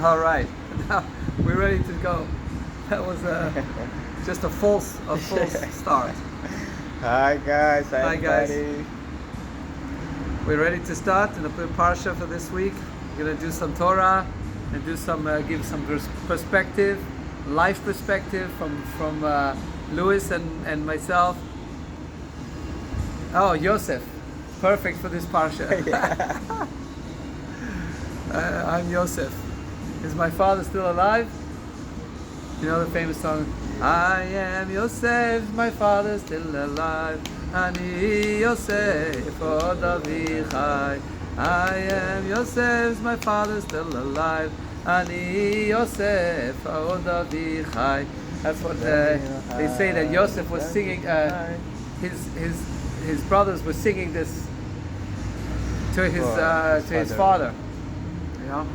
All right, now we're ready to go. That was just a false start. Hi guys, Hi, guys. everybody. We're ready to start in the parsha for this week. We're gonna do some Torah and do some give some perspective, life perspective from Louis and myself. Oh, Yosef, perfect for this parsha. I'm Yosef. Is my father still alive? You know the famous song, I am Yosef, my father's still alive. Ani Yosef, od Avichai. I am Yosef, my father's still alive. Ani Yosef, od Avichai. That's what they say, that Yosef was singing. His brothers were singing this to his father. You know.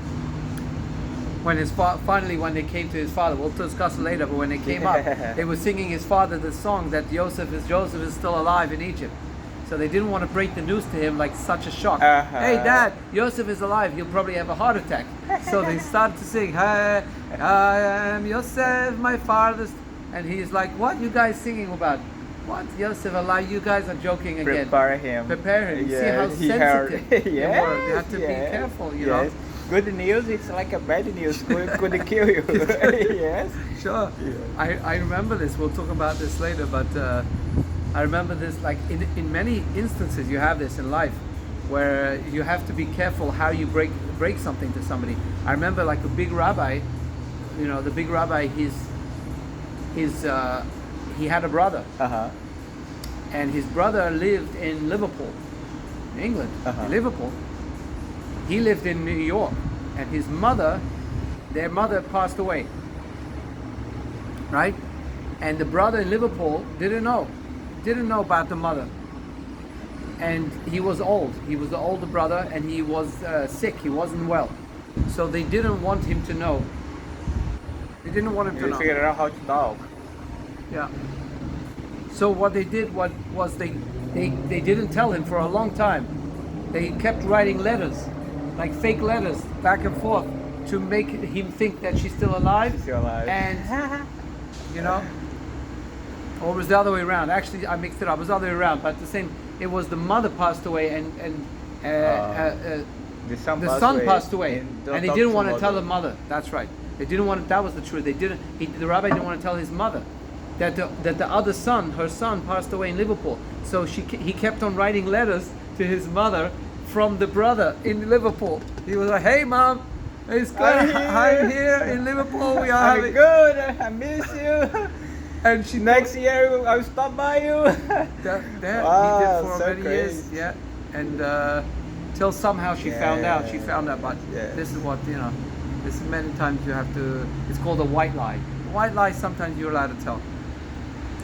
When finally when they came to his father, we'll discuss it later, but when they came up, they were singing his father the song that Joseph is still alive in Egypt. So they didn't want to break the news to him like such a shock. Hey Dad, Joseph is alive, he'll probably have a heart attack. So they started to sing, hey, I am Joseph, my father's, and he's like, what you guys singing about? What, Joseph alive? You guys are joking again. Prepare him. Prepare him. Yeah, See how sensitive you were. You have to be careful, you know. Good news, it's like a bad news. Could kill you. Yes. Sure. Yeah. I remember this. We'll talk about this later, but I remember this, like in many instances you have this in life where you have to be careful how you break something to somebody. I remember like a big rabbi, you know, the big rabbi, he had a brother. And his brother lived in Liverpool, in England, in Liverpool. He lived in New York, and his mother, their mother passed away, right? And the brother in Liverpool didn't know about the mother. And he was old. He was the older brother, and he was sick. He wasn't well. So they didn't want him to know. They didn't want him to know. Figured out how to talk. Yeah. So what they did was they didn't tell him for a long time. They kept writing letters, like fake letters, back and forth, to make him think that she's still alive. She's still alive. And, you know, or it was the other way around. Actually, I mixed it up. It was the other way around, but the same. It was the mother passed away and the son passed away, and they didn't want to tell the mother. That's right. They didn't want. That was the truth. They didn't. The rabbi didn't want to tell his mother that the other son, her son, passed away in Liverpool. So he kept on writing letters to his mother from the brother in Liverpool. He was like, "Hey, Mom, it's good. I'm here in Liverpool. We are having good. I miss you. And she next year I'll stop by you." That Wow, he did for so many years. Yeah, and till somehow she found out. She found out, but this is what you know. This is many times you have to. It's called a white lie. White lie. Sometimes you're allowed to tell.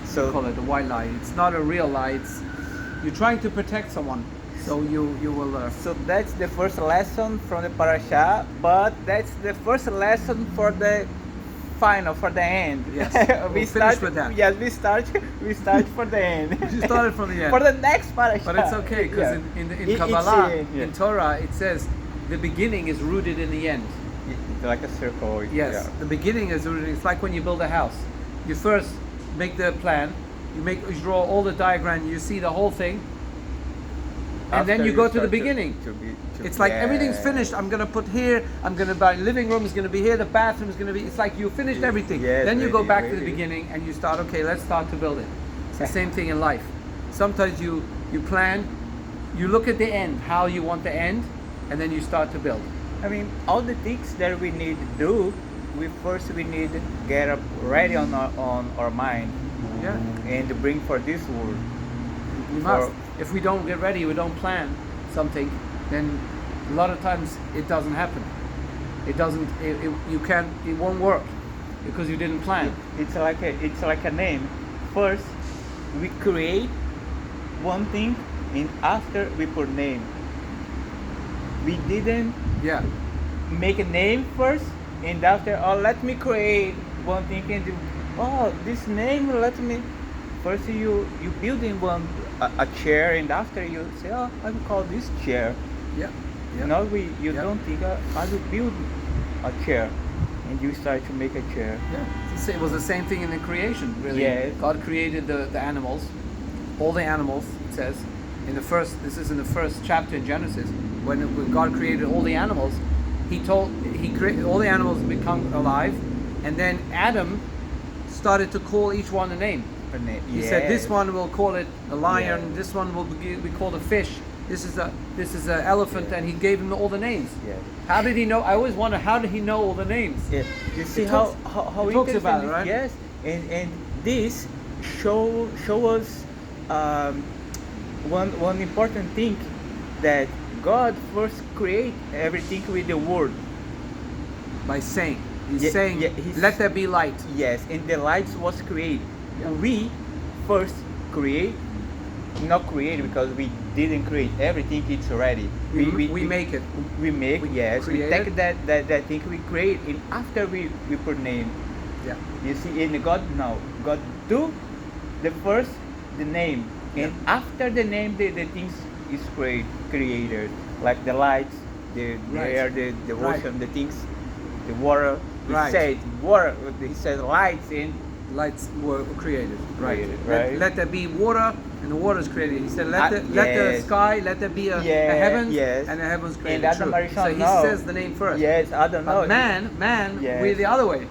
So you call it a white lie. It's not a real lie. It's you're trying to protect someone. So you will. So that's the first lesson from the parasha, but that's the first lesson for the final, for the end. Yes, we finish with that. Yes, we start for the end. We started from the end. For the next parasha. But it's okay because in Kabbalah, in Torah, it says the beginning is rooted in the end. It's like a circle. Yes, the beginning is rooted. It's like when you build a house. You first make the plan. You draw all the diagram. You see the whole thing. And then you go to the beginning. It's like everything's finished. I'm gonna put here. I'm gonna buy living room is gonna be here. The bathroom is gonna be. It's like you finished everything. Then you go back to the beginning and you start. Okay, let's start to build it. It's the same thing in life. Sometimes you plan. You look at the end, how you want the end, and then you start to build. I mean, all the things that we need to do, we need to get up ready on our mind. Yeah. And to bring for this world. We must. If we don't get ready, we don't plan something, then a lot of times it doesn't happen. It doesn't. You can't. It won't work because you didn't plan. It's like a name. First, we create one thing, and after we put name. We didn't make a name first, and after, let me create one thing and do, this name, let me. First you build in a chair, and after you say, I will call this chair. Yeah. No, you don't think I will build a chair, and you start to make a chair. Yeah, it was the same thing in the creation, really. Yes. God created the animals, all the animals. It says in the first. This is in the first chapter in Genesis, when God created all the animals. He created all the animals become alive, and then Adam started to call each one a name. He said, "This one will call it a lion. Yes. This one will be called a fish. This is an elephant," Yes. and he gave him all the names. Yes. How did he know? I always wonder, how did he know all the names? Yeah. You see It how talks interesting about it, this- right? Yes, and this show us one important thing, that God first create everything with the word. By saying, he's Yeah, saying, yeah, he's- "Let there be light." Yes, and the lights was created. Yeah. We first create, not create because we didn't create everything. It's already. We make it. We make, we yes. We create take it. that thing we create, and after we put name. Yeah. You see, in God now, God do the first the name, and after the name, the things is created, like the lights, the Right. air, the Right. ocean, the things, the water. He Right. said water. He said lights, and Lights were created. Right. Created, right. Let there be water, and the water is created. He said, "Let the yes. sky, let there be a Yeah, heavens, yes. and the heavens created." And Adam True. and So he Rishon, no. says the name first. yes, I don't know. But man, Yes. we're the other way.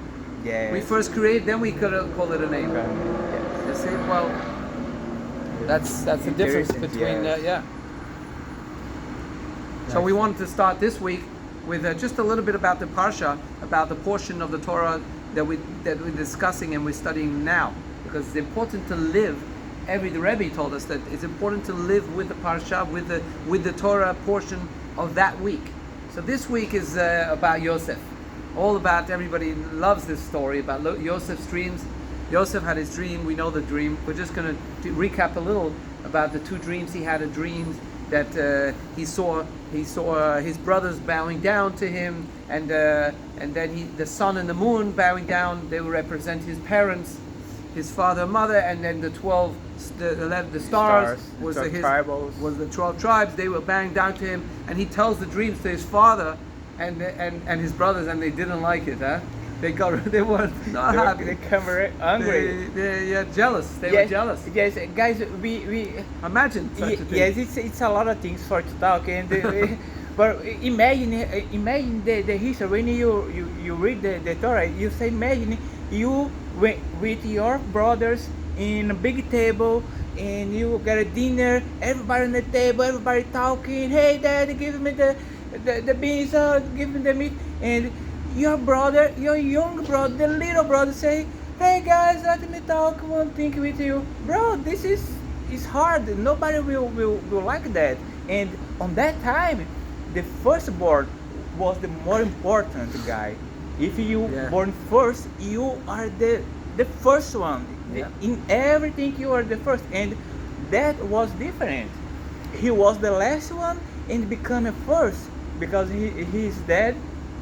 Yes. We first create, then we could call it a name. Yes. You see, well, that's the difference Interesting, between yes. yeah. So we wanted to start this week with just a little bit about the parsha, about the portion of the Torah that we're discussing and we're studying now, because it's important to live. The Rebbe told us that it's important to live with the parsha, with the Torah portion of that week. So this week is about Yosef. All about, everybody loves this story about Yosef's dreams. Yosef had his dream. We know the dream. We're just going to recap a little about the two dreams he had. A dream that he saw his brothers bowing down to him, and then the sun and the moon bowing down. They will represent his parents, his father and mother, and then the 12 the stars was the 12 tribes. was the 12 tribes. They were bowing down to him, and he tells the dreams to his father and his brothers, and they didn't like it. They were not happy. They come very angry. They jealous. They were jealous. Yes, guys, we Imagine such a thing. yes, it's a lot of things for to talk, and but imagine the history when you read the Torah. You say, imagine you with your brothers in a big table, and you got a dinner. Everybody on the table, everybody talking. Hey, Dad, give me the beans. Give me the meat. And your brother, your young brother, the little brother, say, "Hey guys, let me talk one thing with you, bro. This is hard. Nobody will like that." And on that time, the firstborn was the more important guy. If you born first, you are the first one. Yeah. In everything, you are the first, and that was different. He was the last one and became a first because his dad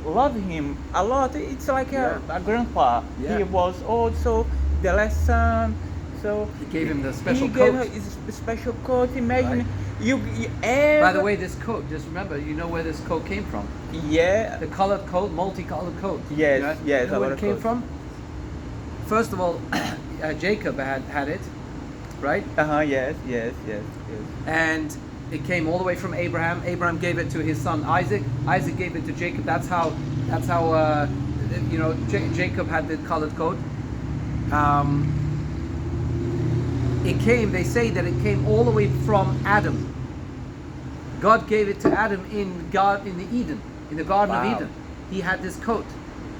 loved him a lot. It's like a grandpa. Yeah. He was also the last son, so He gave him the special he coat. gave him his special coat. Imagine Right. you By the way, this coat, just remember, you know where this coat came from. yeah, The colored coat, multicolored coat. Yes, Right? yes, You know a where lot it of came coats. from? First of all, Jacob had it, right? yes, And it came all the way from Abraham. Abraham gave it to his son Isaac. Isaac gave it to Jacob. That's how Jacob had the colored coat. They say that it came all the way from Adam. God gave it to Adam in the Eden, in the Garden Wow. of Eden. He had this coat,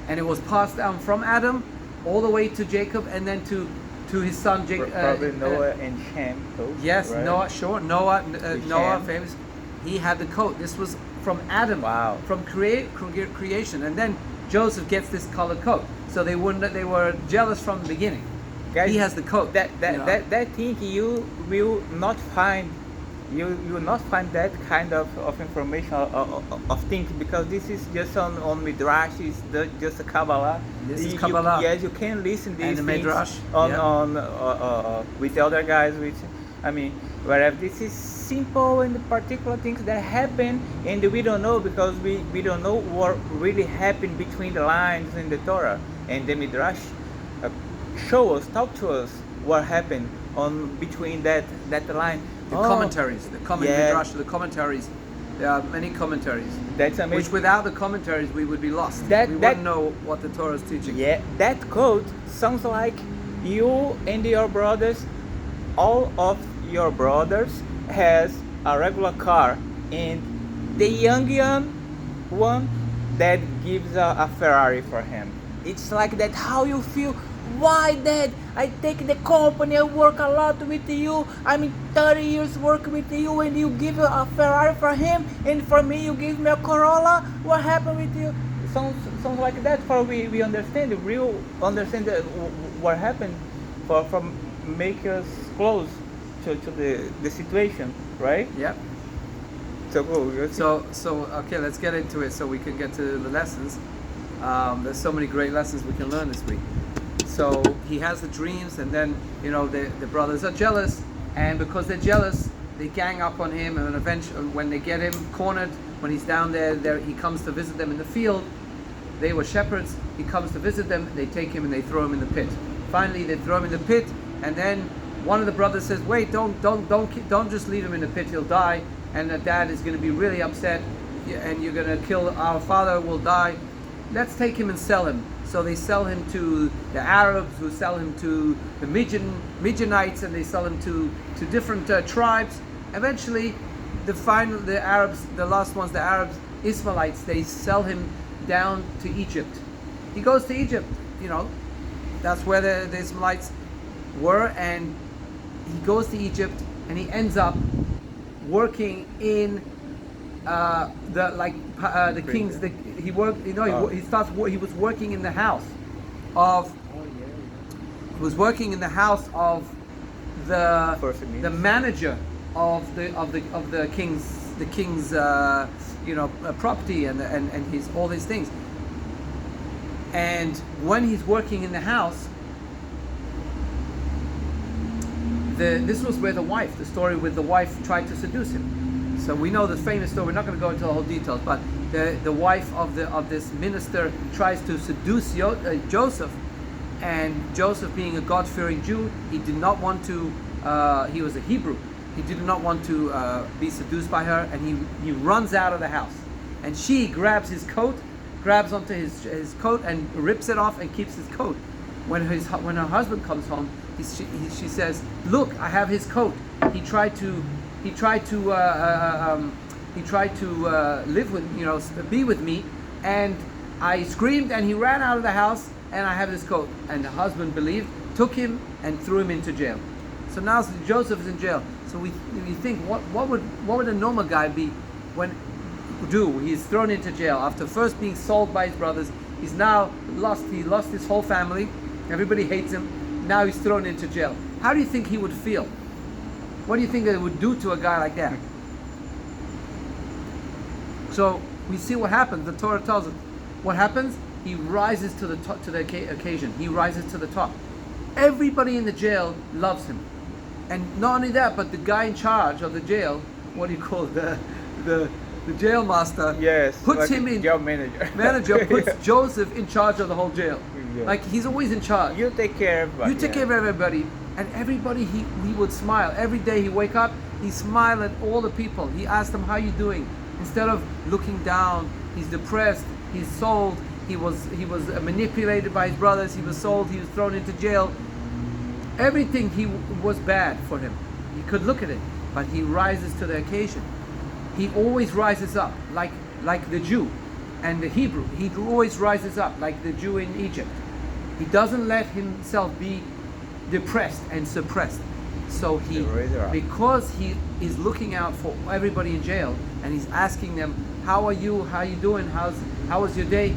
and it was passed down from Adam all the way to Jacob, and then to his son Jacob. probably Noah and Shem coat. Yes, right? Noah, sure. Noah, Shem. famous. He had the coat. This was from Adam. Wow. From creation, and then Joseph gets this colored coat. So they were jealous from the beginning. Guys, He has the coat. That you know. that thing you will not find. You will not find that kind of information of things, because this is just on Midrash. It's just a Kabbalah. This is Kabbalah. Yes, you can listen these And the things Midrash, on with the other guys. Which I mean, wherever this is simple and particular things that happen, and we don't know because we don't know what really happened between the lines in the Torah. And the Midrash show us, talk to us what happened on between that line. The commentaries, yeah. Midrash, the commentaries. There are many commentaries. That's amazing. Which without the commentaries we would be lost. We wouldn't know what the Torah is teaching. Yeah, that quote sounds like you and your brothers, all of your brothers has a regular car, and the young one that gives a Ferrari for him. It's like that. How you feel? Why, Dad? I take the company, I work a lot with you. I mean, 30 years work with you, and you give a Ferrari for him, and for me you give me a Corolla. What happened with you? Sounds like that. For we understand, understand what happened, for make us close to the situation, right? Yeah. So go. So okay, let's get into it so we can get to the lessons. There's so many great lessons we can learn this week. So he has the dreams, and then the brothers are jealous, and because they're jealous, they gang up on him, and eventually, when they get him cornered, when he's down there, he comes to visit them in the field. They were shepherds. He comes to visit them. They take him and they throw him in the pit. Finally, they throw him in the pit, and then one of the brothers says, "Wait, don't just leave him in the pit. He'll die." And the dad is going to be really upset, and you're going to kill our father. Will die. Let's take him and sell him. So they sell him to the Arabs, who sell him to the Midianites, and they sell him to different tribes. Eventually, the Arabs, the last ones, the Arabs, Ishmaelites, they sell him down to Egypt. He goes to Egypt, that's where the Ishmaelites were, and he goes to Egypt, and he ends up working in the kings. He worked. He was working in the house of. He was working in the house of the manager of the king's property and his all these things. And when he's working in the house, this was where the story with the wife tried to seduce him. So we know the famous story. We're not going to go into the whole details, but the wife of this minister tries to seduce Joseph, and Joseph, being a God-fearing Jew, he did not want to. He was a Hebrew. He did not want to be seduced by her, and he runs out of the house. And she grabs his coat, grabs onto his coat, and rips it off and keeps his coat. When her husband comes home, she says, "Look, I have his coat. He tried to live with be with me, and I screamed, and he ran out of the house, and I have his coat." And the husband believed, took him, and threw him into jail. So now Joseph is in jail. So we think, what would a normal guy do? He's thrown into jail after first being sold by his brothers. He's now lost. He lost his whole family. Everybody hates him. Now he's thrown into jail. How do you think he would feel? What do you think it would do to a guy like that? So we see what happens. The Torah tells us what happens. He rises to the occasion. He rises to the top. Everybody in the jail loves him, and not only that, but the guy in charge of the jail, what do you call it? the jail master? Yes, puts like him in jail manager. Manager puts Joseph in charge of the whole jail. Yeah. Like he's always in charge. You take care of everybody. You take care of everybody. And everybody, he would smile. Every day he wake up, he smile at all the people. He asked them, "How you doing?" Instead of looking down, he's depressed, he's sold, he was manipulated by his brothers, he was sold, he was thrown into jail. Everything was bad for him. He could look at it, but he rises to the occasion. He always rises up, like the Jew and the Hebrew. He always rises up, like the Jew in Egypt. He doesn't let himself be depressed and suppressed. So because he is looking out for everybody in jail, and he's asking them, "How are you? How are you doing? How was your day?"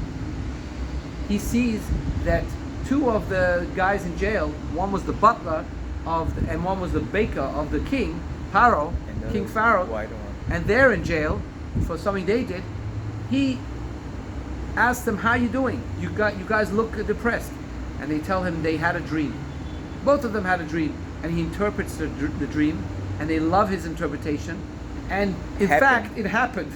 He sees that two of the guys in jail, one was the butler and one was the baker of the king, King Pharaoh, and they're in jail for something they did. He asks them, "How are you doing? You guys look depressed," and they tell him they had a dream. Both of them had a dream, and he interprets the dream, and they love his interpretation. And in fact, it happened.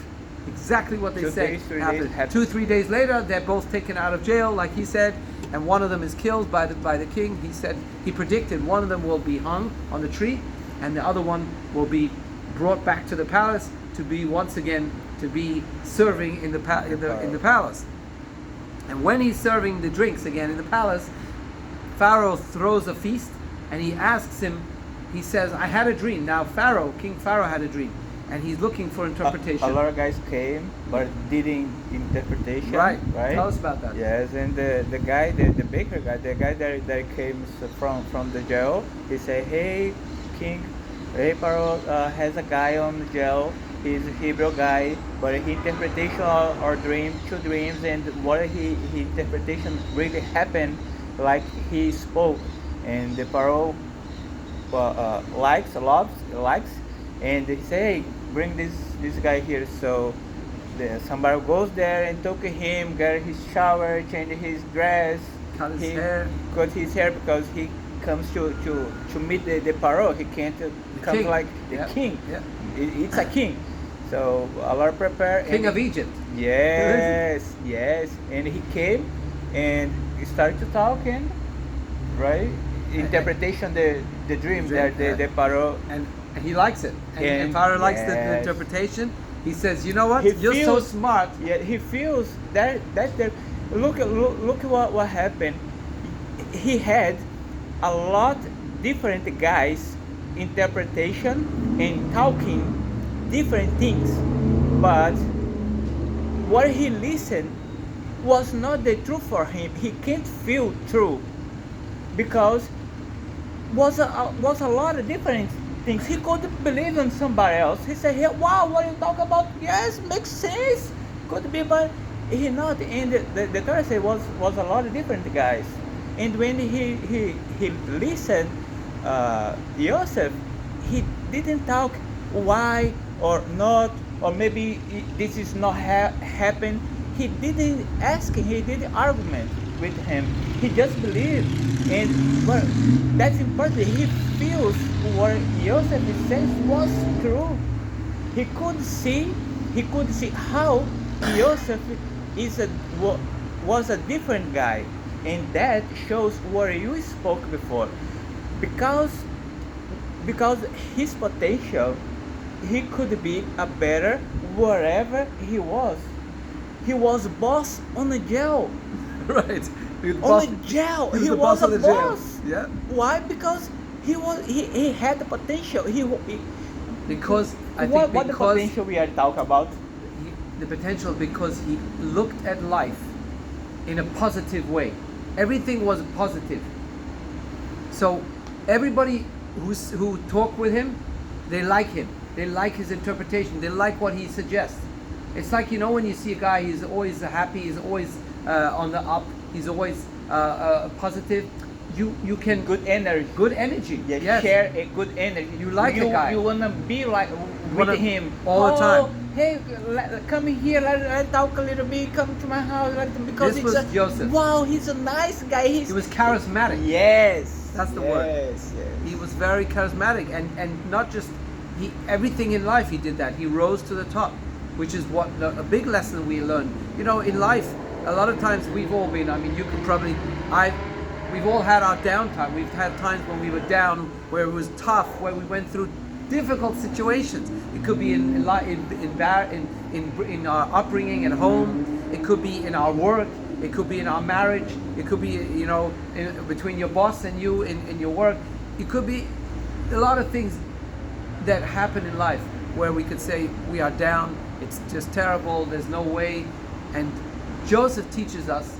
Exactly what they said happened. 2-3 days later, they're both taken out of jail, like he said, and one of them is killed by the king. He said, he predicted one of them will be hung on the tree, and the other one will be brought back to the palace to be once again to be serving in the palace. And when he's serving the drinks again in the palace, Pharaoh throws a feast, and he asks him. He says, "I had a dream." Now King Pharaoh had a dream, and he's looking for interpretation. A lot of guys came, but didn't interpretation. Right. Tell us about that. Yes, and the guy, the baker guy, the guy that came from the jail, he said, "Hey, King, hey, Pharaoh has a guy on the jail. He's a Hebrew guy, but he interpretation or dream, 2 dreams, and what he interpretation really happened, like he spoke." And the Pharaoh likes, and they say, "Hey, bring this guy here." So somebody goes there and took him, get his shower, change his dress, cut his hair because he comes to meet the Pharaoh. He can't come like the king. Yeah. It's a king. So a lot of prepare. King of Egypt. Yes, and he came and he started to talk, and right interpretation the dream that the Pharaoh, and he likes it, and Pharaoh likes the interpretation. He says, "You know what? You're so smart." Yeah, he feels that look at what happened. He had a lot different guys interpretation and talking different things, but what he listened was not the truth for him. He can't feel true because was a lot of different things. He couldn't believe in somebody else. He said, "Hey, wow, what you talk about? Yes, makes sense. Could be, but he not." And the Thursday was a lot of different guys. And when he listened, Joseph, he didn't talk why or not, or maybe this is not happen. He didn't ask him. He didn't argument with him. He just believed, and that's important. He feels what Joseph says was true. He could see how Joseph was a different guy, and that shows what you spoke before, because his potential, he could be a better wherever he was. He was boss on the jail. Right. On the jail. He was a boss. Yeah. Why? Because he had the potential. Because the potential we are talking about? The potential because he looked at life in a positive way. Everything was positive. So everybody who talked with him, they like him. They like his interpretation. They like what he suggests. It's like, when you see a guy, he's always happy, he's always on the up, he's always positive. You can good energy. Good energy. Yeah, yes. Share a good energy. You like the guy. You wanna be like with him all the time. Hey, come in here. Let's talk a little bit. Come to my house, because this was Joseph. Wow, he's a nice guy. He was charismatic. Yes, that's the word. Yes. He was very charismatic, and not just everything in life he did that. He rose to the top, which is what a big lesson we learn. In life, a lot of times we've all been. I mean, you could probably we've all had our downtime. We've had times when we were down, where it was tough, where we went through difficult situations. It could be in our upbringing at home. It could be in our work. It could be in our marriage. It could be between your boss and you in your work. It could be a lot of things that happen in life where we could say we are down. It's just terrible. There's no way. And Joseph teaches us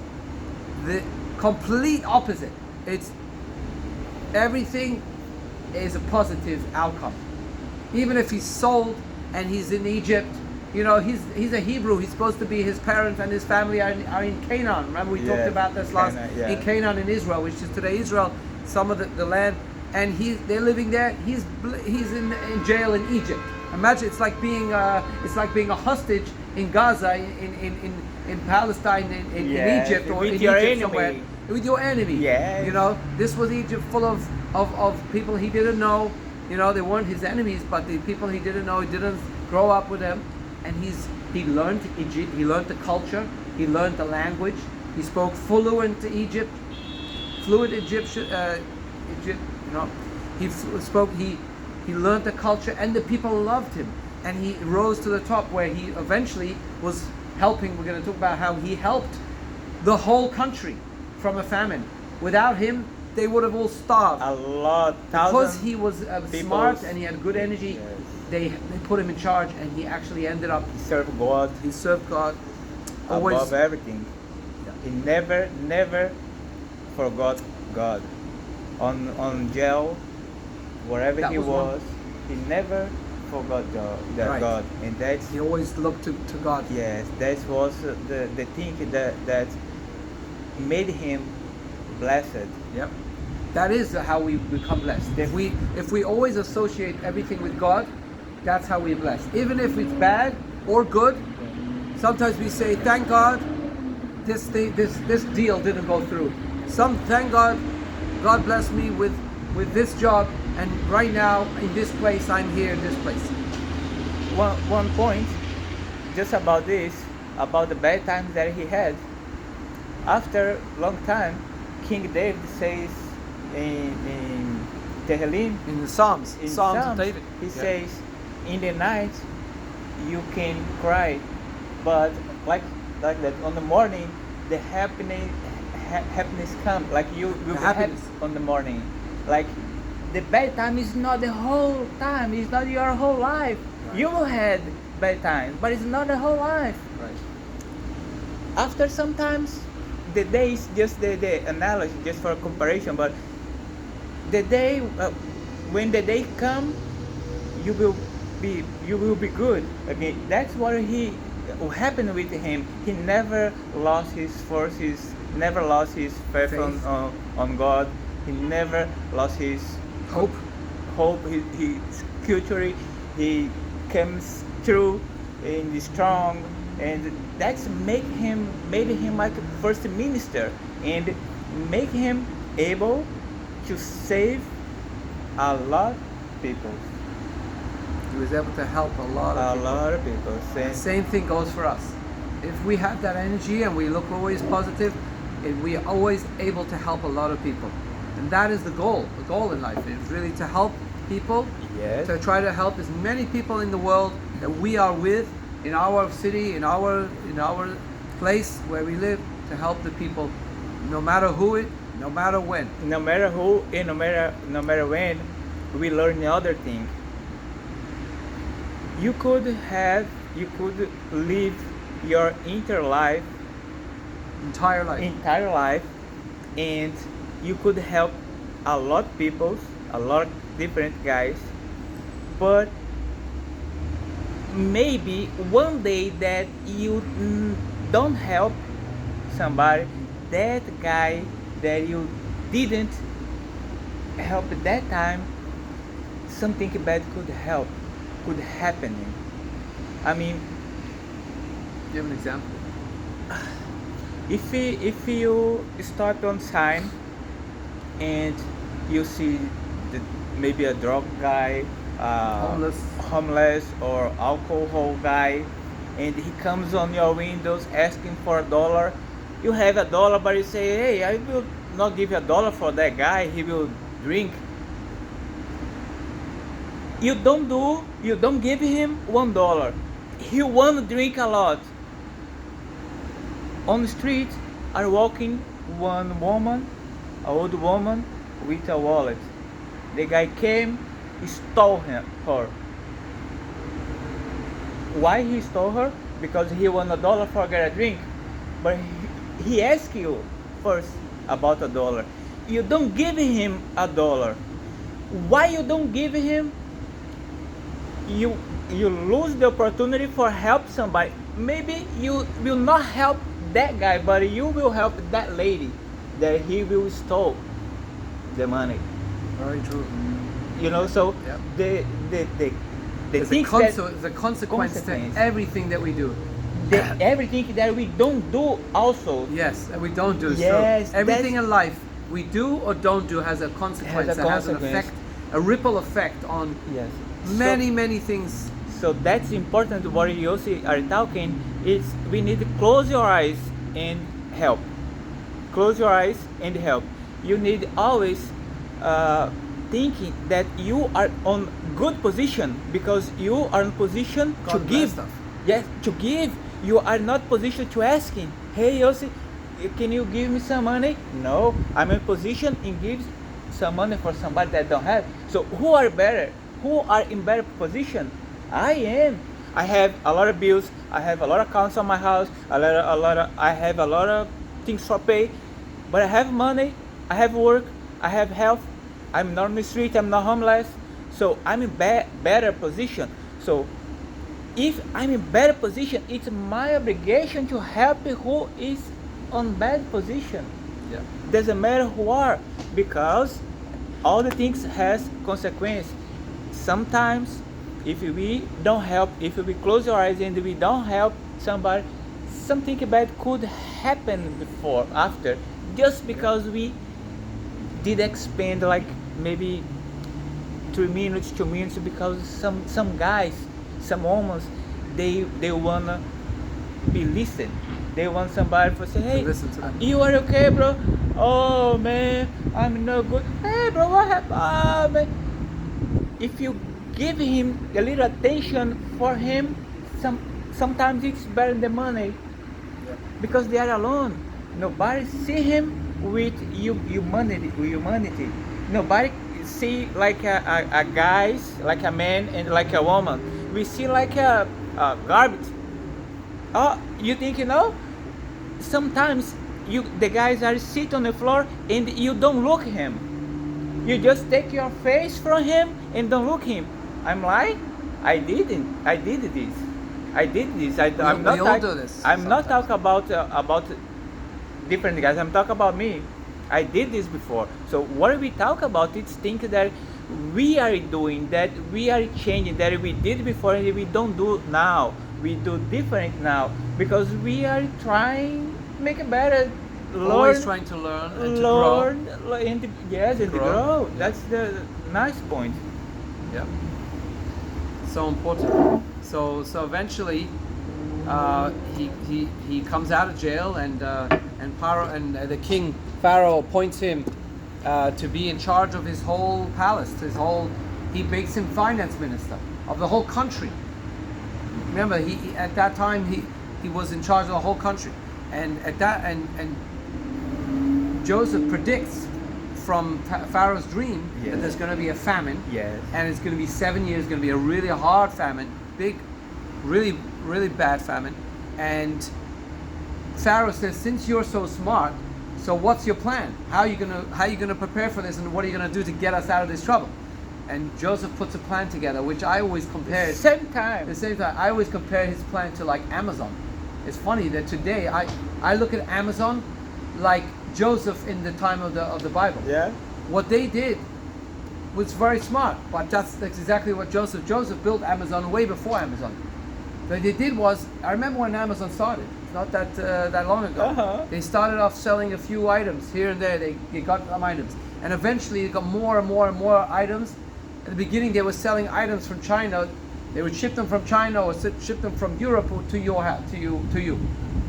the complete opposite. It's everything is a positive outcome. Even if he's sold and he's in Egypt, he's a Hebrew. He's supposed to be, his parents and his family are in Canaan. Remember we talked about this last in Canaan in Israel, which is today Israel, some of the land, and they're living there. He's in jail in Egypt. Imagine it's like being a hostage in Gaza, in Palestine, in Egypt, or in Egypt somewhere with your enemy. Yes. This was Egypt full of people he didn't know, You know, they weren't his enemies, but the people he didn't know, he didn't grow up with them, and he learned Egypt, he learned the culture, he learned the language, he spoke fluent Egyptian, Egypt. You know, he learned the culture, and the people loved him, and he rose to the top where he eventually was helping. We're going to talk about how he helped the whole country from a famine. Without him, they would have all starved. A lot, because he was smart and he had good energy. Yes. They put him in charge, and he actually ended up. He served God. He served God. Always. Above everything. Yeah. He never forgot God. On jail, wherever That he was he never forgot Right. God, and that's He always looked to God. yes, that was the thing that made him blessed. Yep. That is how we become blessed. If we always associate everything with God, that's how we're blessed. Even if it's bad or good, sometimes we say, thank God this deal didn't go through. Thank God, God blessed me with this job, and right now in this place, I'm here in this place. One point, just about this, about the bad times that he had. After a long time, King David says in Tehillim, In the Psalms, in Psalms of David, he says, in the night you can cry, but like that on the morning the happiness comes. Like you will be happy happiness. on the morning. Like the bad time is not the whole time. It's not your whole life. Right. You will had bad times, but it's not the whole life. Right. After sometimes the day is just the analogy, just for comparison, but the day when the day come, you will be good again. That's what happened with him. He never lost his forces, never lost his faith on God. He never lost his hope, his culture. He comes through and is strong, and that's made him like a first minister, and make him able to save a lot of people. He was able to help a lot of people. Same thing goes for us. If we have that energy and we look always positive, we are always able to help a lot of people. And that is the goal. The goal in life is really to help people, Yes. to try to help as many people in the world that we are with, in our city, in our place where we live, to help the people, no matter who it, no matter when. No matter who and no matter when, we learn the other thing. You could live your entire life, and you could help a lot of people, a lot of different guys, but maybe one day that you don't help somebody, that guy that you didn't help at that time, something bad could happen. I mean, Give an example. if you start on sign and you see maybe a drug guy, homeless or alcohol guy, and he comes on your windows asking for $1, you have $1, but you say, hey, I will not give you $1 for that guy, he will drink. You don't give him $1. He want to drink a lot. On the street are walking one woman, an old woman with a wallet. The guy came, he stole her. Why he stole her? Because he want $1 for get a drink. But he asked you first about $1. You don't give him $1. Why you don't give him? You lose the opportunity for help somebody. Maybe you will not help that guy, but you will help that lady that he will steal the money. Very true. You know, so Yep. the There's things a consequence to Consequence. everything that we do. everything that we don't do also. Yes, and we don't do. Yes, so everything in life we do or don't do has a consequence. Has a It has an consequence. effect a ripple effect on Yes. many things. So that's important. What you also are talking is we need to close your eyes and help. Close your eyes and help. You need always thinking that you are on good position because you are in position to God give. stuff. Yes, to give. You are not position to asking. Hey Yossi, can you give me some money? No, I'm in position and give some money for somebody that don't have. So who are better? Who are in better position? I am. I have a lot of bills. I have a lot of accounts on my house. I have a lot of things for pay. But I have money. I have work. I have health. I'm not on the street. I'm not homeless. So I'm in better position. So if I'm in better position, it's my obligation to help who is on bad position. Yeah. Doesn't matter who are, because all the things has consequence. Sometimes if we don't help, if we close our eyes and we don't help somebody, something bad could happen before, after, just because we did expend like maybe 3 minutes, 2 minutes, because some guys, some women, they wanna be listened. They want somebody to say, hey, listen to them. You are okay, bro? Oh man, I'm no good. Hey bro, what happened? Oh, man. If you give him a little attention for him, sometimes it's better than money. Yeah. Because they are alone. Nobody see him with humanity. Nobody see like a guys, like a man and like a woman. We see like a garbage. Oh, you think you know? Sometimes the guys are sit on the floor and you don't look him. You just take your face from him and don't look him. I'm lying? I didn't. I did this. I did this. I'm not. We all do this. I'm not talking about different guys. I'm talking about me. I did this before. So what we talk about is things that we are doing, that we are changing, that we did before and we don't do now. We do different now because we are trying to make it better. Always trying to learn and to grow. And grow. That's the nice point. Yeah. So important. So eventually, he comes out of jail, and Pharaoh and the king Pharaoh appoints him to be in charge of his whole palace. He makes him finance minister of the whole country. Remember, he at that time he was in charge of the whole country, and at that and Joseph predicts from Pharaoh's dream that there's going to be a famine, and it's going to be 7 years. It's going to be a really hard famine, big, really bad famine. And Pharaoh says, "Since you're so smart, so what's your plan? How are you going to prepare for this, and what are you going to do to get us out of this trouble?" And Joseph puts a plan together, which I always compare. At the same time, I always compare his plan to like Amazon. It's funny that today I look at Amazon like Joseph in the time of the Bible. Yeah. What they did was very smart, but that's exactly what Joseph built Amazon way before Amazon. What they did was, I remember when Amazon started. It's not that long ago. Uh-huh. They started off selling a few items here and there. They got some items, and eventually they got more and more items. At the beginning, they were selling items from China. They would ship them from China or ship them from Europe to your house, to you.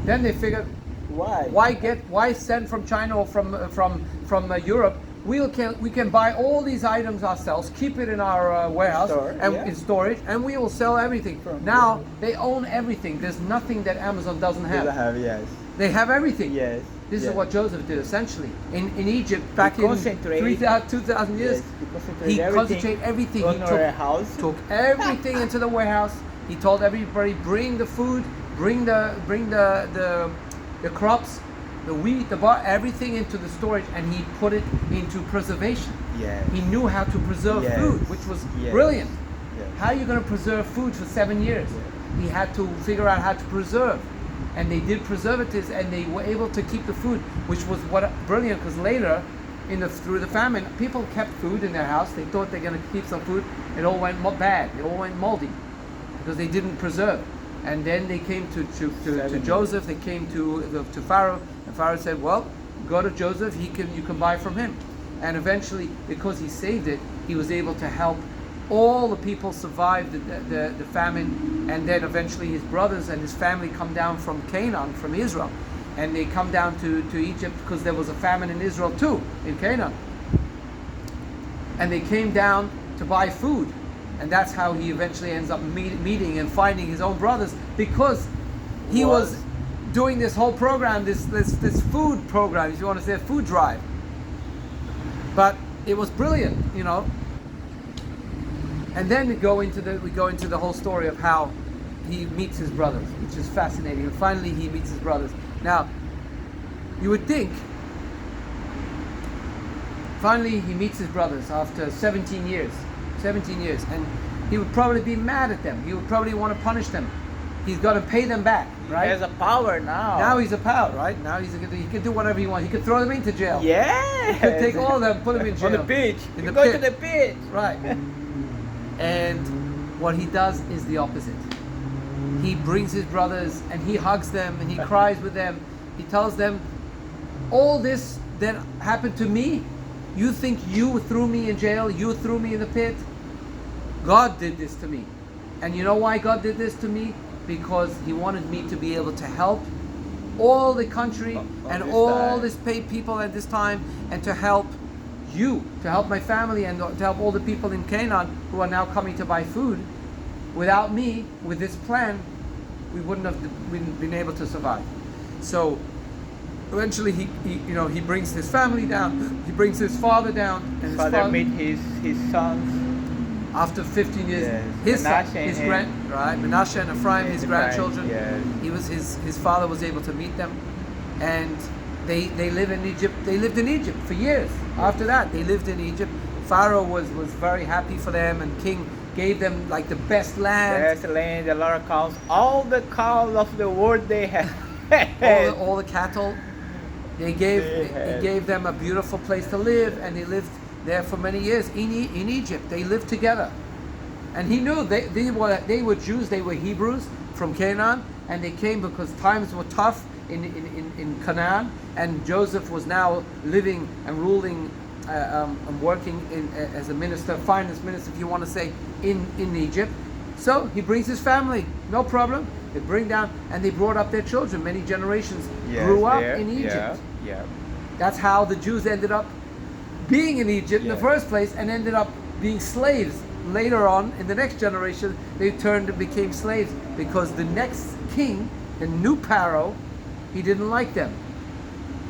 Then they figured, why send from China or from Europe? We can buy all these items ourselves, keep it in our warehouse in storage, and we will sell everything. Now they own everything. There's nothing that Amazon doesn't have. They have everything. Yes. This is what Joseph did essentially in Egypt back in 2,000 years. He concentrated everything. He took everything into the warehouse. He told everybody, bring the food, bring the crops, the wheat, the bar, everything into the storage, and he put it into preservation. Yes. He knew how to preserve food, which was brilliant. Yes. How are you going to preserve food for 7 years? He had to figure out how to preserve. And they did preservatives, and they were able to keep the food, which was brilliant, because later, through the famine, people kept food in their house. They thought they're going to keep some food. It all went bad. It all went moldy because they didn't preserve. And then they came to Joseph. They came to Pharaoh, and Pharaoh said, "Well, go to Joseph. You can buy from him." and eventually, because he saved it, he was able to help all the people survive the famine, and then eventually his brothers and his family come down from Canaan, from Israel, and they come down to Egypt because there was a famine in Israel too, in Canaan. And they came down to buy food, and that's how he eventually ends up meeting and finding his own brothers, because he was doing this whole program, this food program, if you want to say, food drive. But it was brilliant, you know. And then we go into the whole story of how he meets his brothers, which is fascinating. And finally, he meets his brothers. Now, you would think, finally he meets his brothers after 17 years, and he would probably be mad at them. He would probably want to punish them. He's got to pay them back, right? He has a power now. Now he's a pal, right? Now he can do whatever he wants. He could throw them into jail. Yeah. He could take all of them, put them in jail. On the beach. In the go pit. to the beach. Right. And what he does is the opposite. He brings his brothers and he hugs them and he cries with them. He tells them, all this that happened to me, you think you threw me in jail, you threw me in the pit? God did this to me. And you know why God did this to me? Because he wanted me to be able to help all the country and all this paid people at this time, and to help you, to help my family, and to help all the people in Canaan who are now coming to buy food. Without me, with this plan, we wouldn't have been able to survive. So eventually he brings his family down, he brings his father down, and his father meet his sons. After 15 years, yes. Menashe and Ephraim, his grandchildren. Yes. He was his father was able to meet them, and they live in Egypt. They lived in Egypt for years. After that, they lived in Egypt. Pharaoh was very happy for them, and king gave them like the best land. Best land, a lot of cows. All the cows of the world they had. all the cattle. He gave them a beautiful place to live, and they lived there for many years in Egypt. They lived together, and he knew they were Jews. They were Hebrews from Canaan, and they came because times were tough in Canaan, and Joseph was now living and ruling and working as a minister, finance minister, if you want to say, in Egypt. So he brings his family, no problem. They bring down, and they brought up their children. Many generations grew up in Egypt. Yeah. That's how the Jews ended up being in Egypt in the first place, and ended up being slaves. Later on, in the next generation, they turned and became slaves, because the next king, the new Pharaoh, he didn't like them.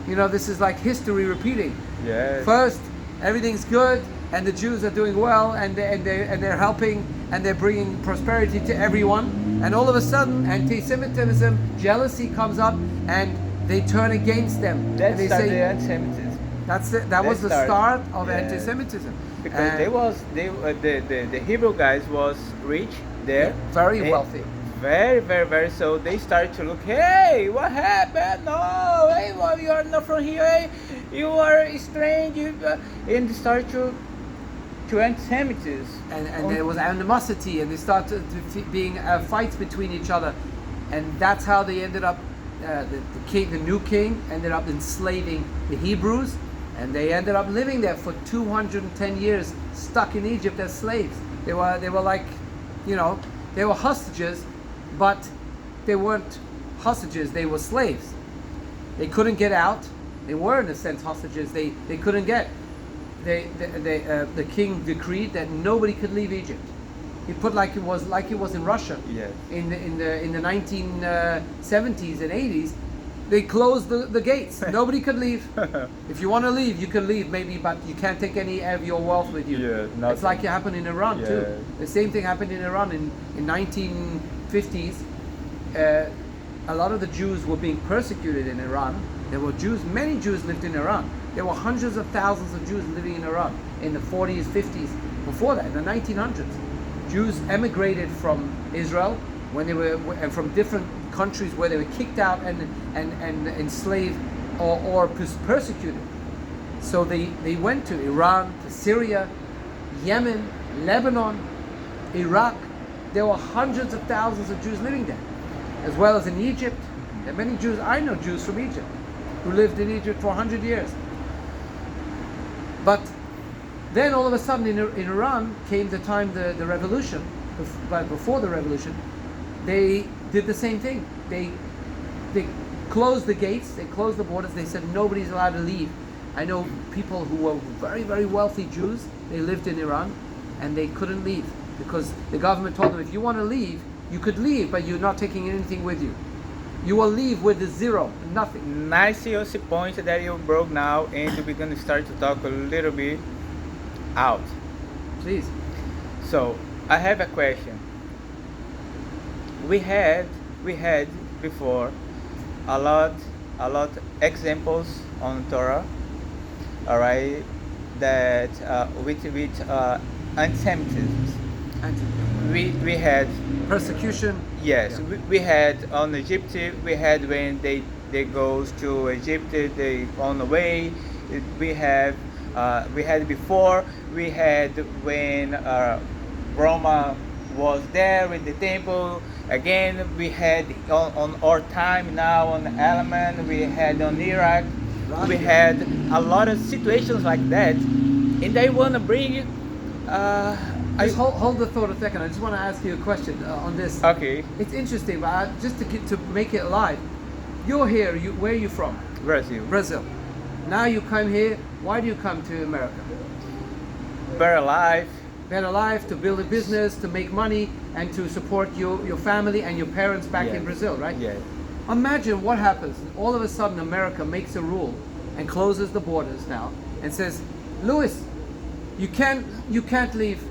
You know, this is like history repeating. Yes. First, everything's good, and the Jews are doing well, and they're helping, and they're bringing prosperity to everyone. And all of a sudden, anti-Semitism, jealousy comes up, and they turn against them. That's and they say, the anti-Semitism. That was the start of anti-Semitism. Because the Hebrew guys was rich there, very wealthy, very, very, very. So they started to look. Hey, what happened? No, hey, well, you are not from here. Hey, you are strange. And they started to anti-Semitism. And there was animosity, and they started being fights between each other, and that's how they ended up. The new king ended up enslaving the Hebrews, and they ended up living there for 210 years, stuck in Egypt as slaves. They were like, you know, they were hostages, but they weren't hostages. They were slaves. They couldn't get out. They were, in a sense, hostages. They couldn't get. The king decreed that nobody could leave Egypt. He put like it was in Russia. Yes. In the 1970s and 80s, they closed the gates. Nobody could leave. If you want to leave, you can leave, maybe, but you can't take any of your wealth with you. Yeah, it's like it happened in Iran too. The same thing happened in Iran in 1950s. A lot of the Jews were being persecuted in Iran. There were many Jews lived in Iran. There were hundreds of thousands of Jews living in Iran in the 40s, 50s. Before that, in the 1900s. Jews emigrated from Israel when they were, and from different countries where they were kicked out and enslaved or persecuted. So they went to Iran, to Syria, Yemen, Lebanon, Iraq. There were hundreds of thousands of Jews living there, as well as in Egypt. There are many Jews. I know Jews from Egypt who lived in Egypt for 100 years. But then all of a sudden in Iran came the time the revolution, but before the revolution, they did the same thing. They closed the gates, they closed the borders, they said nobody's allowed to leave. I know people who were very, very wealthy Jews, they lived in Iran, and they couldn't leave because the government told them, if you want to leave, you could leave, but you're not taking anything with you. You will leave with the zero, nothing. Nice Yossi point that you broke now, and we're going to start to talk a little bit out. Please. So, I have a question. We had before a lot examples on Torah, all right, that with anti-Semitism. We had Persecution. yes, Yeah. we had on Egypt. We had when they goes to Egypt, they on the way. We had before. We had when Roma was there with the temple. Again, we had on our time now on Yemen. We had on Iraq. We had a lot of situations like that, and I want to bring. Just hold the thought a second. I just want to ask you a question on this. Okay. It's interesting, but just to make it live, you're here. Where are you from? Brazil. Brazil. Now you come here. Why do you come to America? Better life. Better life, to build a business, to make money, and to support your family and your parents back in Brazil, right? Yeah. Imagine what happens. All of a sudden, America makes a rule and closes the borders now and says, Louis, you can't leave.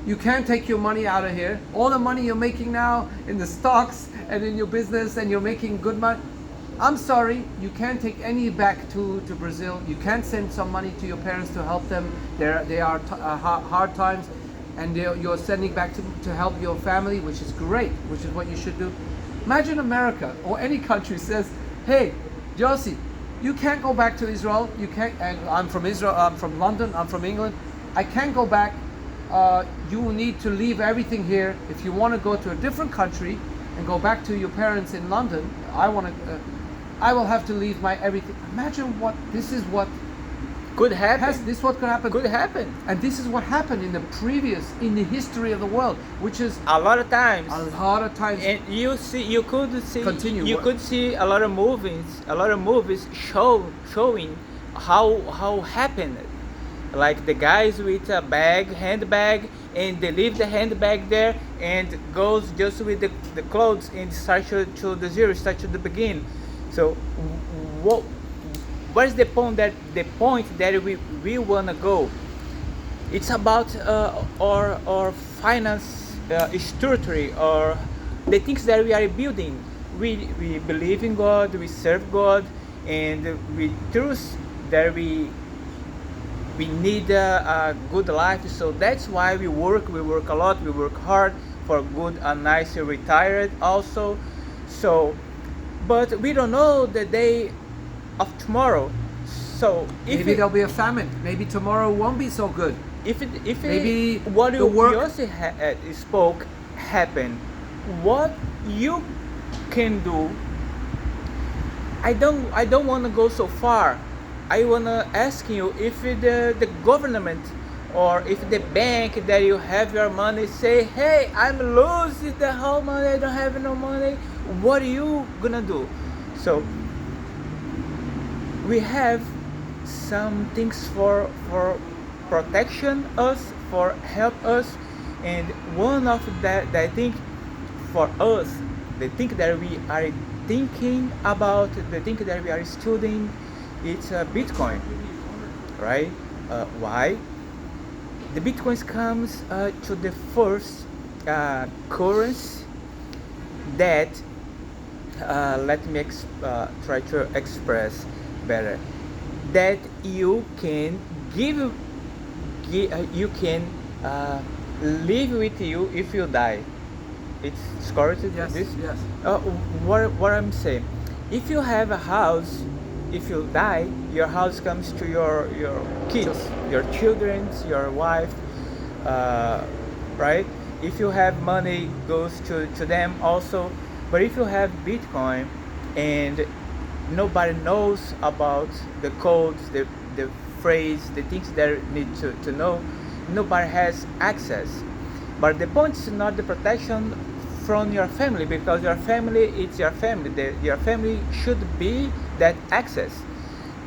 You can't take your money out of here. All the money you're making now in the stocks and in your business, and you're making good money. I'm sorry, you can't take any back to Brazil. You can't send some money to your parents to help them. They are hard times, and you're sending back to help your family, which is great, which is what you should do. Imagine America or any country says, hey, Josie, you can't go back to Israel. You can't, and I'm from Israel, I'm from London, I'm from England. I can't go back. You need to leave everything here. If you want to go to a different country and go back to your parents in London, I will have to leave my everything. Imagine this is what Could happen. this is what could happen. Could happen. And this is what happened in the history of the world, which is A lot of times. a lot of times. And you could see. Continue. You could see a lot of movies showing how happened. Like the guys with a handbag, and they leave the handbag there and goes just with the clothes and start to the zero, start to the begin. So what is the point that we wanna go? It's about our finance structure, or the things that we are building. We believe in God, we serve God, and we trust that we need a good life. So that's why we work a lot, we work hard for good and nice retired also. So, but we don't know the day of tomorrow. So Maybe there'll be a famine. Maybe tomorrow won't be so good. if Maybe what the you work- Yossi spoke happen, what you can do. I don't want to go so far. I wanna ask you if the government or if the bank that you have your money say, hey, I'm losing the whole money, I don't have no money, what are you gonna do? So we have some things for protection us, for help us, and one of that I think for us, the thing that we are thinking about, the thing that we are studying, it's Bitcoin, right? Why? The Bitcoins comes to the first currency that let me try to express better, that you can you can live with you if you die. It's correct. Yes. This? Yes. What I'm saying, if you have a house, if you die, your house comes to your kids, your children, your wife, right? If you have money, goes to them also. But if you have Bitcoin and nobody knows about the codes, the phrase, the things they need to know. Nobody has access. But the point is not the protection from your family, because your family is your family. Your family should be that access.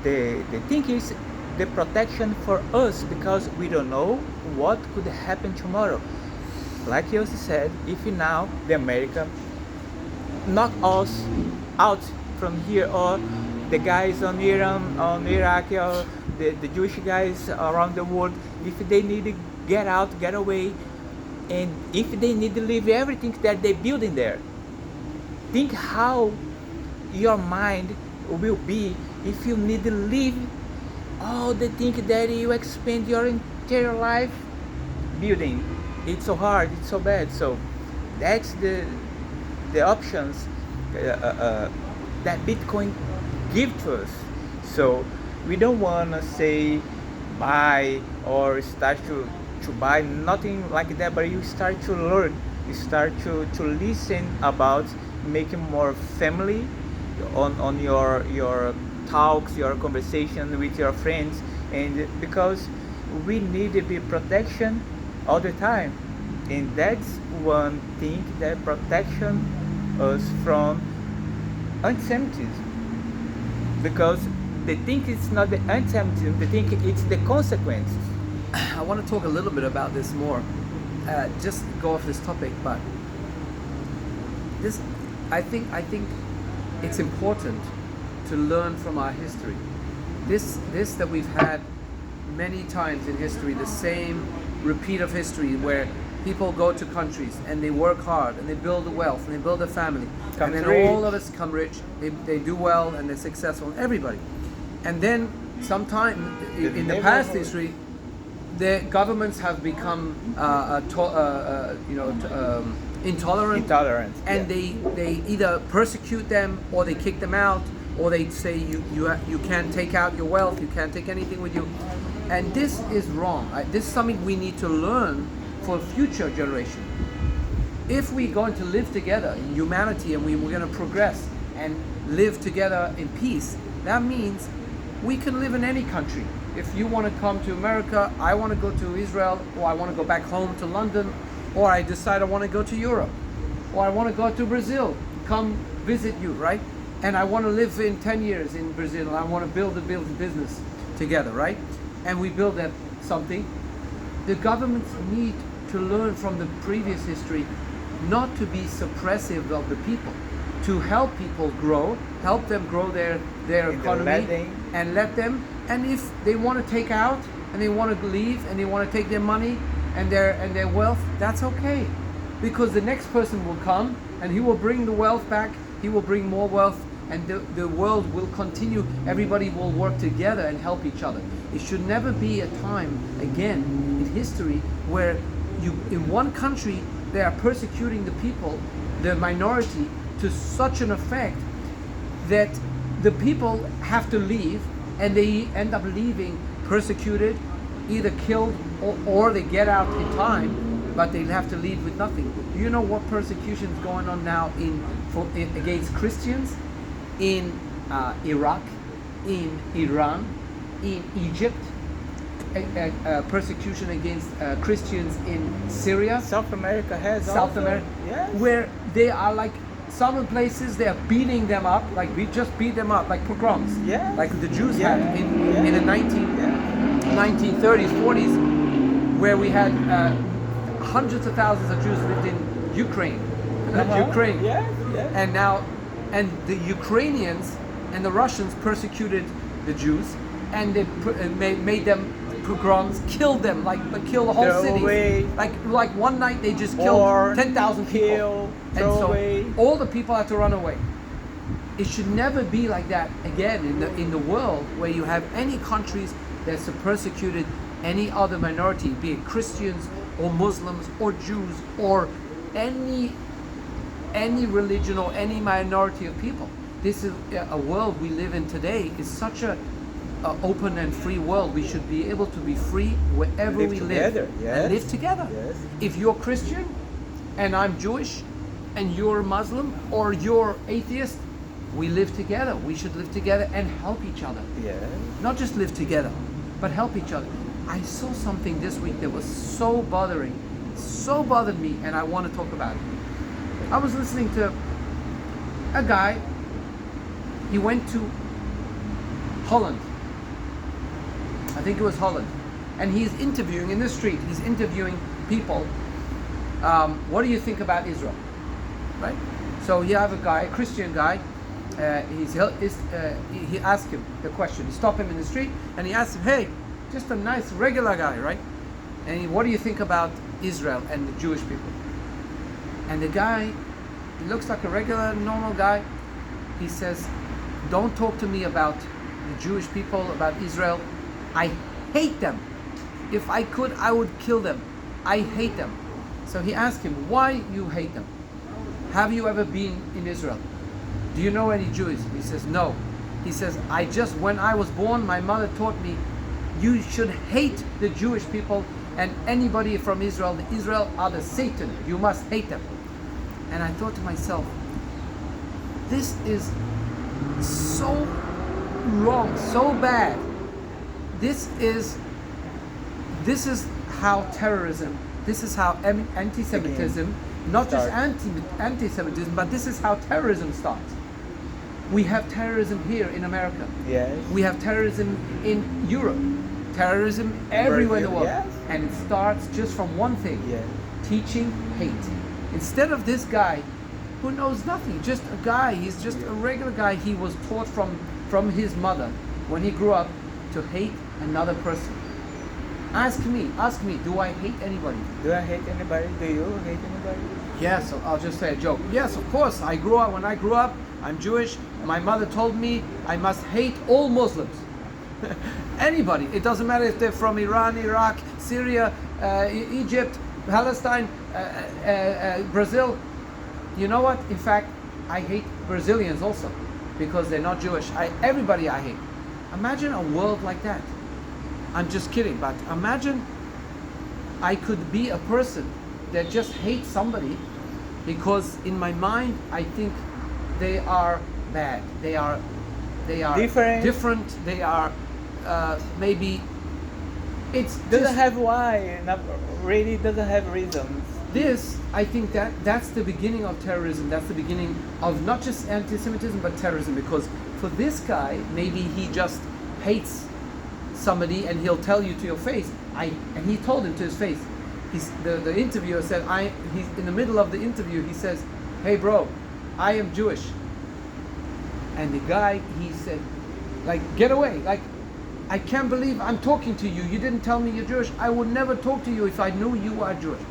The thing is the protection for us, because we don't know what could happen tomorrow. Like Yossi said, if now the America knock us out from here, or the guys on Iran, on Iraq, or the Jewish guys around the world, if they need to get out, get away, and if they need to leave everything that they build in there, think how your mind will be if you need to leave all the things that you expend your entire life building. It's so hard, it's so bad. So that's the options that Bitcoin give to us. So we don't want to say buy or start to buy, nothing like that, but you start to learn, you start to listen about making more family on your talks, your conversation with your friends, and because we need to be protection all the time, and that's one thing that protection us from anti-Semitism, because the thing is not the anti-Semitism, the thing it's the consequences. I want to talk a little bit about this more. Just go off this topic, but this, I think it's important to learn from our history. This that we've had many times in history, the same repeat of history where people go to countries and they work hard and they build a wealth and they build a family, and then all of us come rich. They do well and they're successful. Everybody, and then sometime in the past history, the governments have become intolerant, and they either persecute them or they kick them out, or they say you can't take out your wealth, you can't take anything with you, and this is wrong. This is something we need to learn for future generation. If we're going to live together in humanity and we're going to progress and live together in peace, that means we can live in any country. If you want to come to America, I want to go to Israel, or I want to go back home to London, or I decide I want to go to Europe, or I want to go to Brazil, come visit you, right? And I want to live in 10 years in Brazil, and I want to build a business together, right? And we build that something. The governments need to learn from the previous history not to be suppressive of the people, to help people grow, help them grow their economy, and let them. And if they want to take out and they want to leave and they want to take their money and their wealth, that's okay, because the next person will come and he will bring the wealth back. He will bring more wealth, and the world will continue. Everybody will work together and help each other. It should never be a time again in history where in one country they are persecuting the people, the minority, to such an effect that the people have to leave, and they end up leaving persecuted, either killed, or they get out in time, but they have to leave with nothing. Do you know what persecution is going on now against Christians in Iraq, in Iran, in Egypt? Persecution against Christians in Syria. South America has South America, yes. Where they are like, some places they are beating them up, like we just beat them up, like pogroms, like the Jews had in the 1930s, 40s, where we had hundreds of thousands of Jews lived in Ukraine, and now, and the Ukrainians and the Russians persecuted the Jews, and they made them pogroms, killed them, killed the whole city. Like one night they just killed 10,000 people, and so all the people had to run away. It should never be like that again in the world, where you have any countries that's persecuted any other minority, be it Christians or Muslims or Jews or any religion or any minority of people. This is a world we live in today. Is such a open and free world. We should be able to be free wherever we live and live together. Yes. If you're Christian and I'm Jewish and you're Muslim or you're atheist, we live together. We should live together and help each other. Yeah. Not just live together, but help each other. I saw something this week that was so bothered me, and I want to talk about it. I was listening to a guy. He went to Holland. I think it was Holland. And he's interviewing in the street. He's interviewing people. What do you think about Israel? Right? So you have a guy, a Christian guy. He asked him the question. He stopped him in the street and he asked him, hey, just a nice regular guy, right? And what do you think about Israel and the Jewish people? And the guy, he looks like a regular, normal guy. He says, don't talk to me about the Jewish people, about Israel. I hate them. If I could, I would kill them. I hate them. So he asked him, why you hate them? Have you ever been in Israel? Do you know any Jews? He says, no. He says, when I was born, my mother taught me, you should hate the Jewish people and anybody from Israel. The Israel are the Satan. You must hate them. And I thought to myself, this is so wrong, so bad. This is how terrorism, this is how anti-Semitism, not just anti-Semitism, but this is how terrorism starts. We have terrorism here in America. Yes. We have terrorism in Europe. Terrorism everywhere in the world. Yes. And it starts just from one thing. Yes. Teaching hate. Instead of this guy who knows nothing, just a guy, he's just a regular guy. He was taught from his mother when he grew up to hate another person. Ask me, do I hate anybody? Do I hate anybody? Do you hate anybody? Yes, I'll just say a joke. Yes, of course. When I grew up, I'm Jewish. My mother told me I must hate all Muslims. Anybody. It doesn't matter if they're from Iran, Iraq, Syria, Egypt, Palestine, Brazil. You know what? In fact, I hate Brazilians also because they're not Jewish. Everybody I hate. Imagine a world like that. I'm just kidding, but imagine I could be a person that just hates somebody because in my mind I think they are bad. They are different. They are maybe it's doesn't have why. Really doesn't have reasons. This, I think that's the beginning of terrorism. That's the beginning of not just anti-Semitism but terrorism. Because for this guy, maybe he just hates somebody and he'll tell you to your face. And he told him to his face. The interviewer said, he's in the middle of the interview, he says, hey bro, I am Jewish. And the guy, he said, like, get away. Like, I can't believe I'm talking to you. You didn't tell me you're Jewish. I would never talk to you if I knew you are Jewish.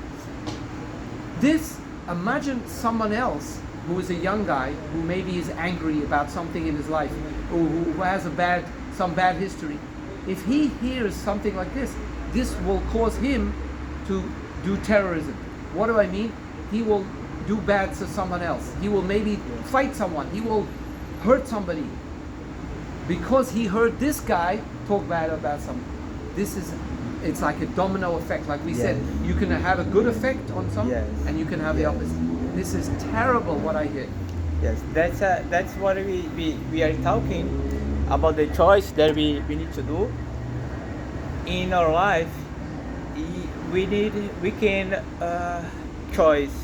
Imagine someone else who is a young guy who maybe is angry about something in his life, or who has some bad history. If he hears something like this will cause him to do terrorism. What do I mean? He will do bad to someone else. He will maybe fight someone. He will hurt somebody because he heard this guy talk bad about someone. It's like a domino effect. Like we said, you can have a good effect on someone, and you can have the opposite. This is terrible what I hear. Yes, that's what we are talking about, the choice that we need to do in our life. We can choose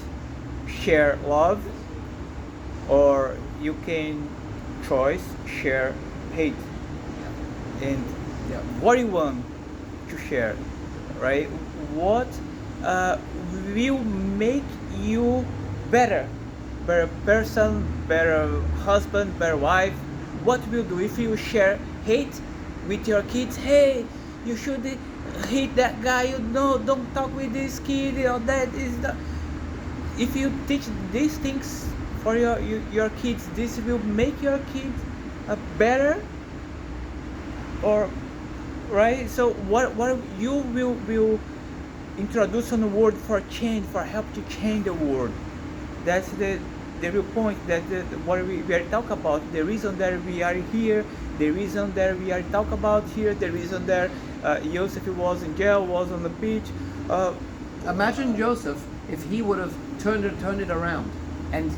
share love, or you can choose share hate. And what you want to share, right? What will make you better person, better husband, better wife? What will do if you share hate with your kids? Hey, you should hate that guy. You know, don't talk with this kid. Or that is the. If you teach these things for your kids, this will make your kids better. Or right? So what you will introduce on the world for change, for help to change the world. That's the real point. That what we are talking about. The reason that we are here. The reason that we are talking about here. The reason that Joseph was in jail, was on the beach. Imagine Joseph if he would have turned it around, and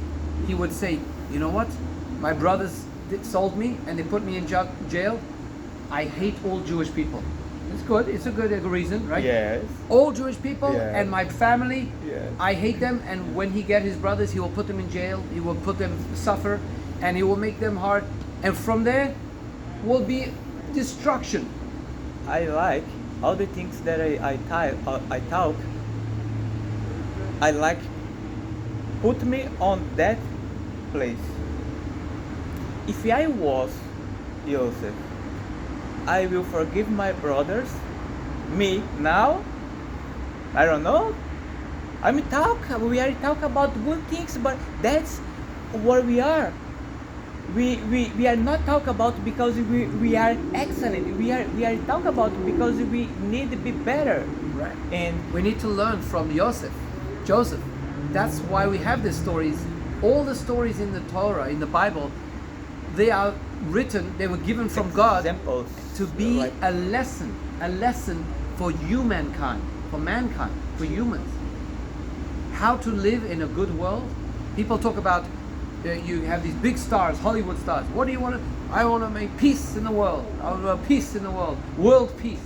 he would say, you know what? my brothers sold me and they put me in jail. I hate all Jewish people. It's good. It's a good reason, right? Yes. All Jewish people Yeah. and my family, Yes. I hate them. And when he get his brothers, he will put them in jail. He will put them suffer, and he will make them hard. And from there, will be destruction. I like all the things that I talk. I like put me on that place. If I was Joseph, I will forgive my brothers. Me now, I don't know. We are talk about good things, but that's where we are. We are not talk about because we are excellent. We are talk about because we need to be better. Right. And We need to learn from Joseph. That's why we have these stories. All the stories in the Torah, in the Bible, they are written, they were given from God examples to be like- a lesson for humankind, for mankind, for humans. How to live in a good world. People talk about you have these big stars, Hollywood stars. What do you want to? I want to make peace in the world. I want peace in the world. World peace.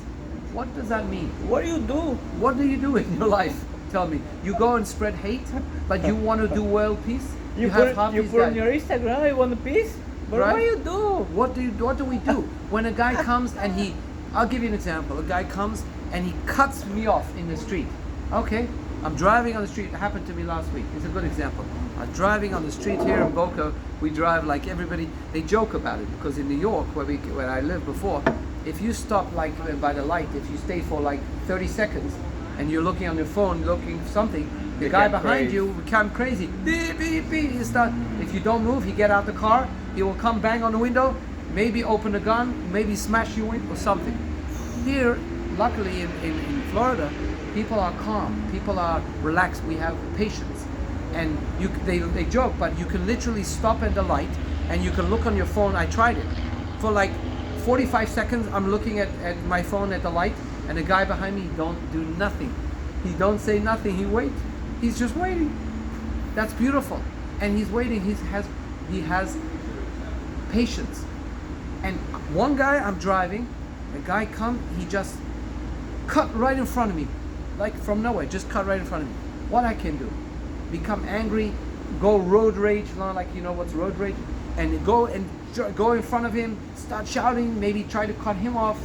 What does that mean? what do you do? What do you do in your life? Tell me. You go and spread hate, but you want to do world peace? You have put, half you these put on guys. your Instagram, I want peace. But Right. what do you do? What do we do? When a guy comes and I'll give you an example. A guy comes and he cuts me off in the street. Okay, I'm driving on the street. It happened to me last week. It's a good example. I'm driving on the street here in Boca. We drive like everybody. They joke about it because in New York, where I lived before, if you stop like by the light, if you stay for like 30 seconds and you're looking on your phone, looking for something, the They guy become behind crazy. you become crazy. Beep, beep, beep. You start. If you don't move, he get out the car. He will come bang on the window, maybe open a gun, maybe smash you in or something. Here, luckily in Florida, people are calm. People are relaxed. We have patience. And they joke, but you can literally stop at the light and you can look on your phone. I tried it. For like 45 seconds, I'm looking at my phone at the light, and the guy behind me don't do nothing. He don't say nothing. He waits. He's just waiting. That's beautiful. And he's waiting. He has patience. And one guy, I'm driving, a guy come, he just cut right in front of me, like from nowhere, just cut right in front of me. What I can do? Become angry, go road rage, like you know what's road rage, and go in front of him, start shouting, maybe try to cut him off.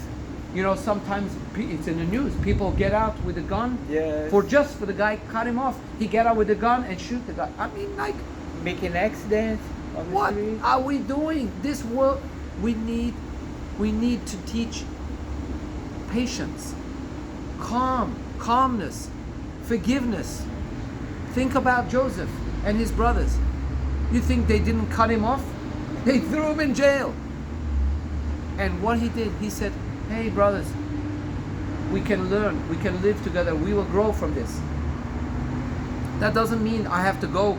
You know, sometimes it's in the news. People get out with a gun Yes. for the guy cut him off. He get out with a gun and shoot the guy. I mean, like, Making accidents on the what street. are we doing? This world, we need to teach patience, calmness, forgiveness. Think about Joseph and his brothers. You think they didn't cut him off? They threw him in jail. And what he did, he said, hey brothers, we can learn, we can live together, we will grow from this. That doesn't mean I have to go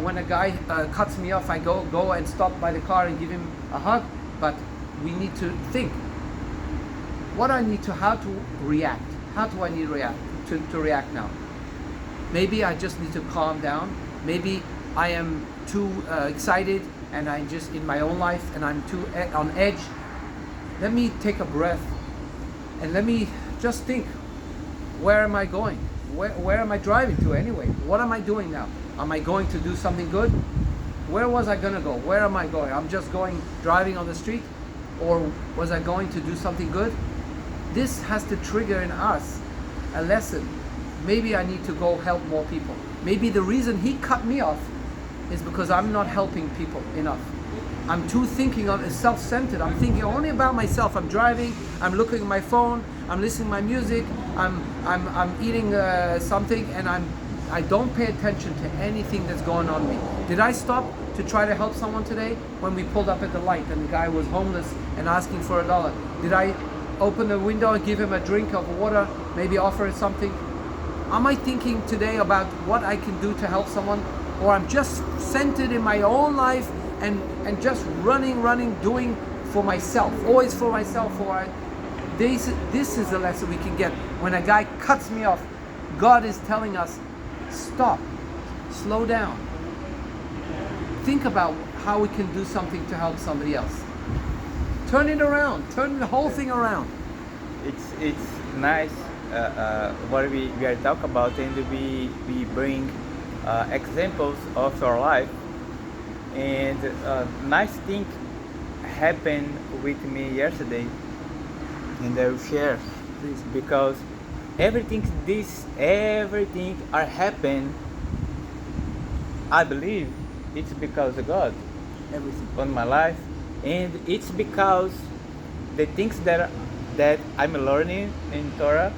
when a guy cuts me off, I go and stop by the car and give him a hug. But we need to think. How to react? How do I need to react now? Maybe I just need to calm down. Maybe I am too excited and I'm just in my own life and I'm too on edge. Let me take a breath and let me just think, where am I going? Where am I driving to anyway? What am I doing now? Am I going to do something good? Where was I gonna go? Where am I going? I'm just driving on the street? Or was I going to do something good? This has to trigger in us a lesson. Maybe I need to go help more people. Maybe the reason he cut me off is because I'm not helping people enough. I'm too thinking of self-centered. I'm thinking only about myself. I'm driving, I'm looking at my phone, I'm listening to my music, I'm eating something, and I don't pay attention to anything that's going on me. Did I stop to try to help someone today when we pulled up at the light and the guy was homeless and asking for $1? Did I open the window and give him a drink of water, maybe offer him something? Am I thinking today about what I can do to help someone? Or I'm just centered in my own life and just running, doing for myself, always for myself. This is the lesson we can get. When a guy cuts me off, God is telling us, stop, slow down. Think about how we can do something to help somebody else. Turn it around. Turn the whole thing around. It's nice what we are talking about, and we bring examples of our life. And nice thing happened with me yesterday, and I will share this because everything are happen. I believe it's because of God, everything on my life, and it's because the things that I'm learning in Torah,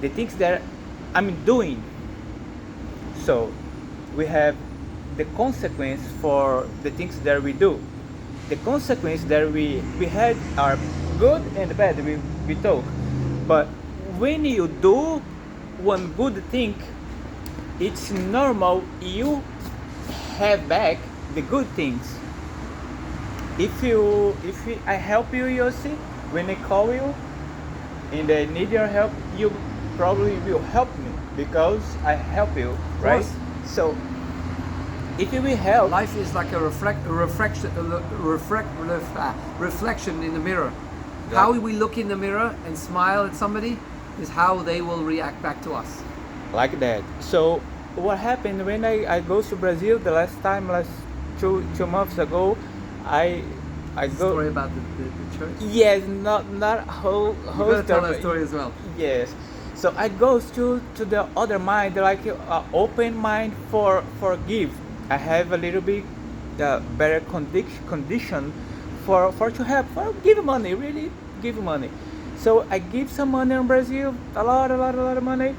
the things that I'm doing. So we have the consequence for the things that we do. The consequence that we had are good and bad. We talk, but when you do one good thing, it's normal you have back the good things. If I help you, Yossi, when I call you and I need your help, you probably will help me because I help you, right? So if you will help, life is like a reflection in the mirror. Yeah. How we look in the mirror and smile at somebody is how they will react back to us. Like that. So what happened when I go to Brazil the last two months ago, I go. Story about the church. Yes, not whole story. Tell that story as well. Yes. So I go to the other mind, like open mind for give. I have a little bit better condition for to help, for give money, really give money. So I give some money in Brazil, a lot of money,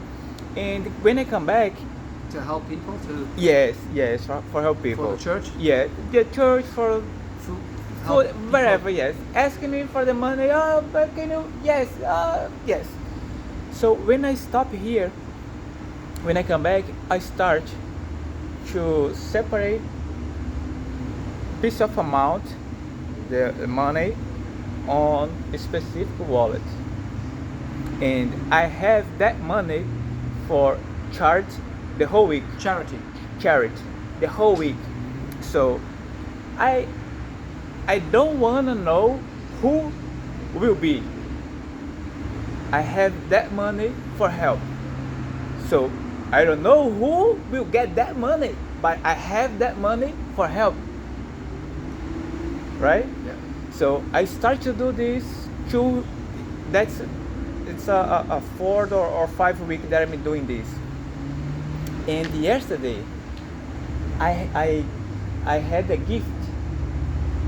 and when I come back, to help people, yes, for help people. For the church? Yeah, the church, for food, wherever, yes. Asking me for the money, oh, but can you, yes. So when I stop here, when I come back, I start to separate piece of amount, the money, on a specific wallet. And I have that money for charge the whole week. Charity, the whole week. So I don't want to know who will be. I have that money for help. So I don't know who will get that money, but I have that money for help. Right? Yeah. So I start to do this it's a 4 or 5 week that I'm doing this. And yesterday I had a gift,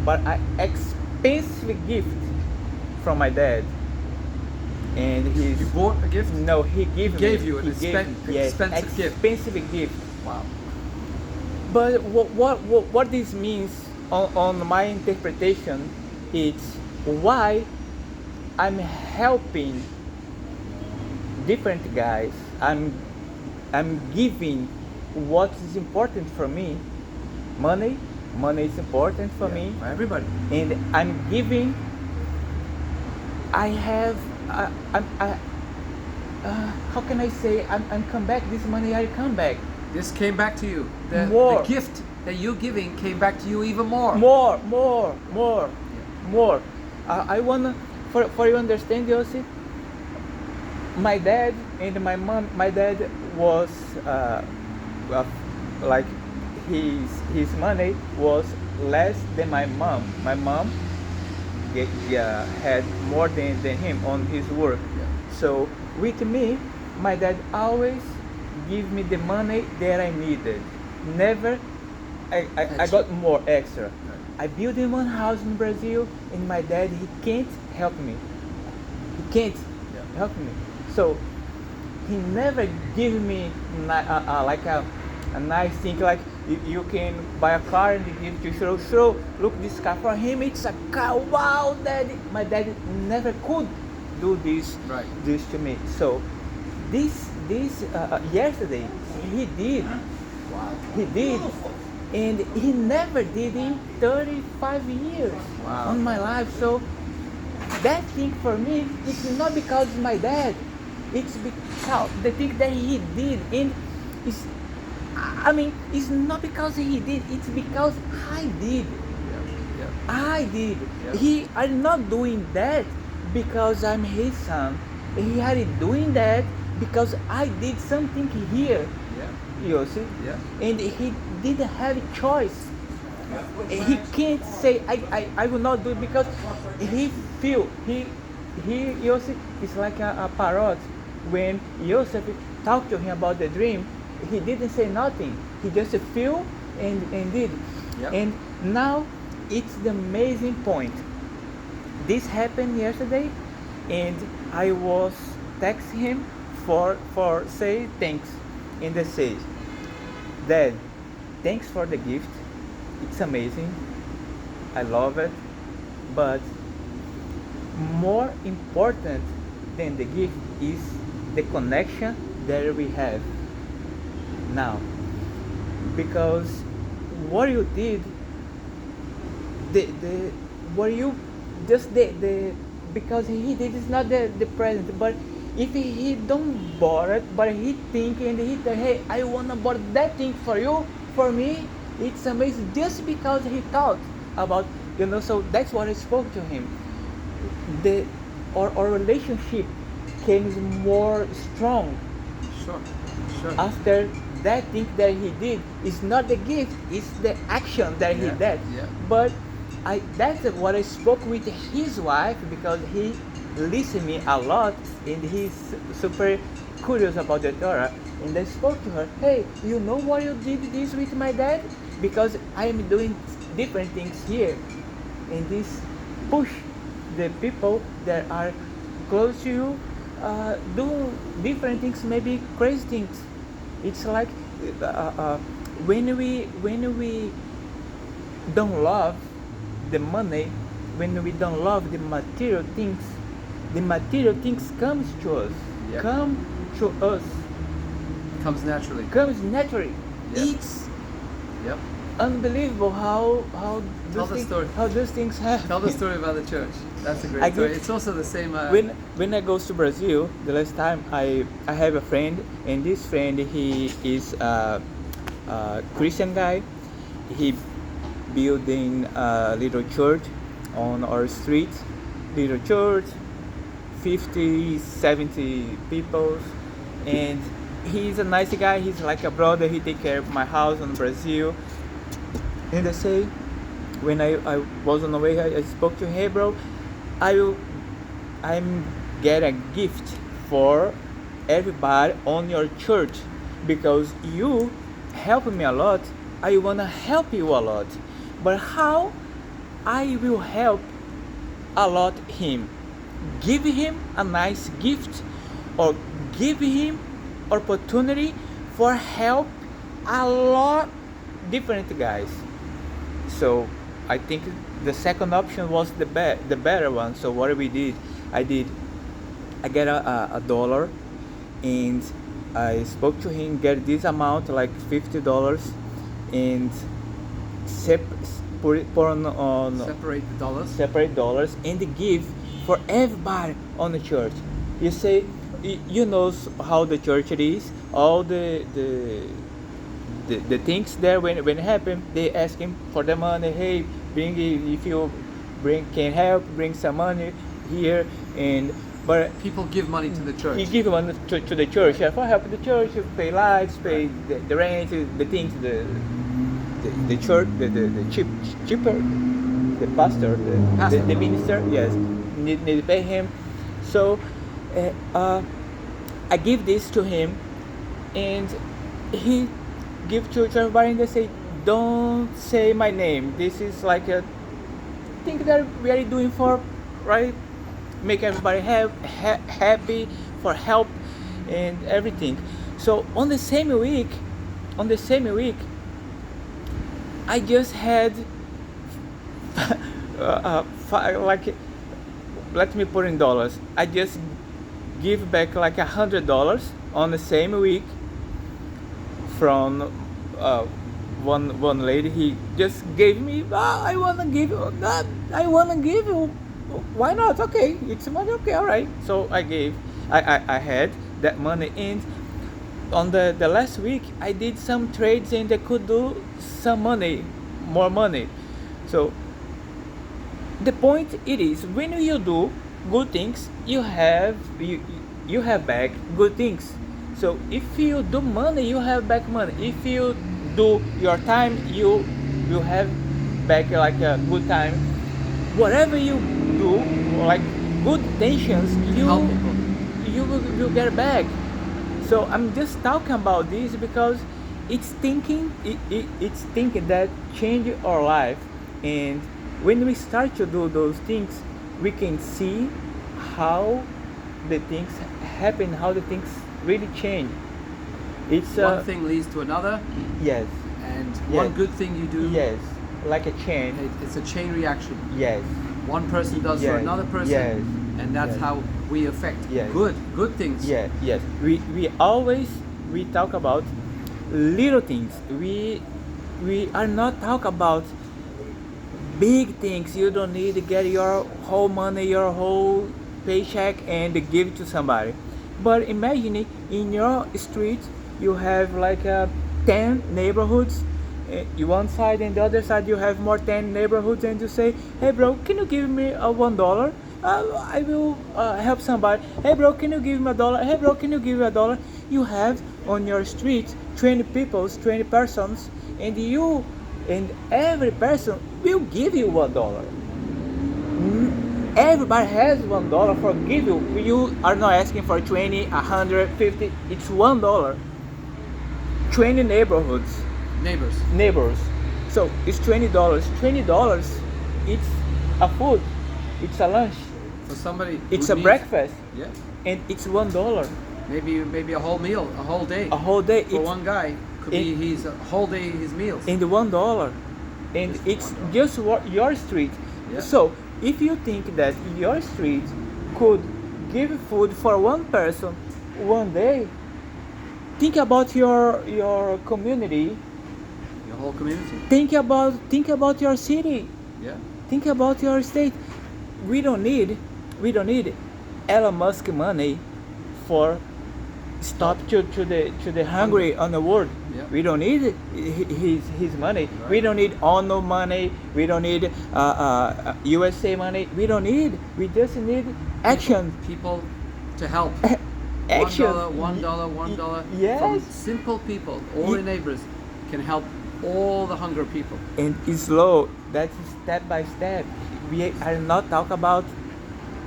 but an expensive gift from my dad. And you bought a gift? No, he gave you an expensive gift. Wow. But what this means on my interpretation, it's why I'm helping different guys. I'm giving what is important for me. Money is important for me. For everybody. And I'm giving. I have. How can I say? I'm come back. This money I come back. This came back to you. The gift that you're giving came back to you even more. More. I wanna for you understand, Yossi. My dad and my mom. My dad was like his money was less than my mom. My mom had more than him on his work. Yeah. So with me, my dad always give me the money that I needed. Never I got more extra. Right. I built him one house in Brazil, and my dad, he can't help me. He can't help me. So he never give me like a nice thing, like you can buy a car and give to show look, this car for him, it's a car, wow, daddy. My dad never could do this. Right. This to me. So this yesterday he did. Wow. He did. And he never did in 35 years on my life. So that thing for me, it's not because it's my dad. It's because the thing that he did, and it's not because he did. It's because I did. I did. Yeah. He are not doing that because I'm his son. He are doing that because I did something here, Yeah. you see. Yeah. And he didn't have a choice. Yeah. He can't say I will not do it because he feel he Yosef is like a parrot. When Yosef talked to him about the dream, he didn't say nothing. He just feel and did. Yep. And now it's the amazing point. This happened yesterday, and I was texting him for say thanks, and they say, Dad, thanks for the gift. It's amazing. I love it. But more important than the gift is the connection that we have now. Because what you did, the what you just the because he did is not the present, but if he don't bought it, but he think and he tell, hey, I wanna buy that thing for you, for me, it's amazing just because he thought about, so that's what I spoke to him. The our relationship came more strong Sure. Sure. after that thing that he did. Is not the gift, it's the action that he Yeah, did. yeah. But that's what I spoke with his wife, because he listened me a lot and he's super curious about the Torah. And I spoke to her, hey, you know why you did this with my dad? Because I am doing different things here. And this push the people that are close to you do different things, maybe crazy things. It's like when we don't love the money, when we don't love the material things comes to us, Yep. come to us, Comes naturally. comes naturally. Yep. It's Yep. unbelievable how Tell the story. how those things happen. Tell the story about the church. That's a great I story. give- It's also the same. When I go to Brazil, the last time I have a friend, and this friend, he is a Christian guy. He building a little church on our street, little church, 50, 70 people, and he's a nice guy. He's like a brother. He take care of my house in Brazil. And I say, when I was on the way, I spoke to him, hey bro, I'm get a gift for everybody on your church, because you help me a lot. I wanna help you a lot, but how I will help a lot him? Give him a nice gift, or give him opportunity for help a lot different guys. So I think the second option was the better one. So what we did, I get a dollar, and I spoke to him, get this amount like $50, and put on Separate the dollars. separate dollars and give for everybody on the church. You say, you know how the church it is, all the things there when it happen, they ask him for the money. Hey, bring it, if you can help, bring some money here. And but People give money to the church. he give money to the church, yeah, for help the church, pay lights, pay the rent, the things, the church, the cheaper, the pastor, the minister, yes, need to pay him. So I give this to him, and he give to everybody, and they say, don't say my name. This is like a thing that we are doing for, right? Make everybody happy, for help and everything. So on the same week, I just had like, let me put in dollars. I just give back like $100 on the same week from one lady. He just gave me. I wanna give you that. I wanna give you. Why not? Okay, it's money. Okay, all right. So I gave. I had that money, and on the last week I did some trades, and I could do some money, more money. So the point it is, when you do good things, you have back good things. So if you do money, you have back money. If you do your time, you have back like a good time. Whatever you do, like good intentions, Help people. you get back. So I'm just talking about this because it's thinking that change our life. And when we start to do those things, we can see how the things happen, how the things really change. It's One thing leads to another, yes, and Yes. one good thing you do, yes, like a chain. it's a chain reaction. Yes, One person does for Yes. another person, Yes. and that's Yes. how we affect Yes. good things. yes, yes. We always we talk about little things. We are not talk about big things. You don't need to get your whole money, your whole paycheck and give it to somebody. But imagine in your street you have like 10 neighborhoods. One side and the other side you have more 10 neighborhoods, and you say, hey bro, can you give me a $1? I will help somebody. Hey bro, can you give me $1? Hey bro, can you give me $1? You have on your street 20 people, 20 persons, and every person will give you $1. Everybody has $1 for give you. You are not asking for 20, 150. It's $1. 20 neighborhoods, neighbors. So it's $20. $20. It's a food. It's a lunch. For somebody, It's who a needs- breakfast, Yeah, and it's $1. maybe a whole meal, a whole day. A whole day. For It's one guy, could be his whole day his meals. in the $1, and Just it's $1. just your street. Yeah. So if you think that your street could give food for one person one day, think about your community. Your whole community. Think about your city. Yeah. Think about your state. We don't need Elon Musk money for stop to the hungry on the world. Yeah. We don't need his money. Right. We don't need ONU money. We don't need USA money. We don't need. We just need action. People to help. Action. $1. Yes. From simple people, all Ye- the neighbors can help all the hunger people. And it's slow. That's step by step. We are not talk about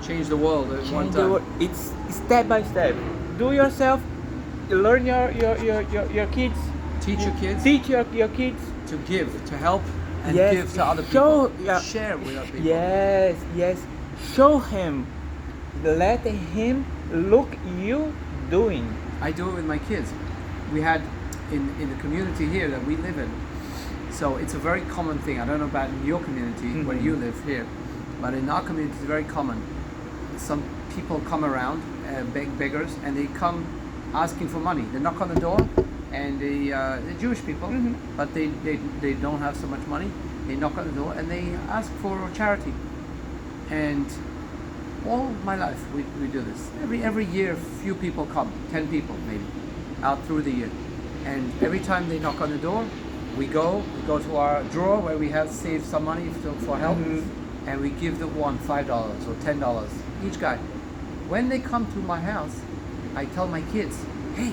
Change the world at one change the time. world. It's step by step. Do yourself. Learn your kids. Teach your kids Teach your kids. to give, to help, and Yes. give to other Show- people. yeah. Share with other people. Yes. Show him. Let him look you doing. I do it with my kids. We had in the community here that we live in. So it's a very common thing. I don't know about in your community where you live here, but in our community it's very common. Some people come around, beggars, and they come asking for money. They knock on the door, and they're Jewish people, but they don't have so much money. They knock on the door and they ask for charity. And all my life we do this. Every year, few people come, 10 people maybe, out through the year. And every time they knock on the door, we go to our drawer where we have saved some money for help, and we give the one $5 or $10 each guy. When they come to my house, I tell my kids, hey,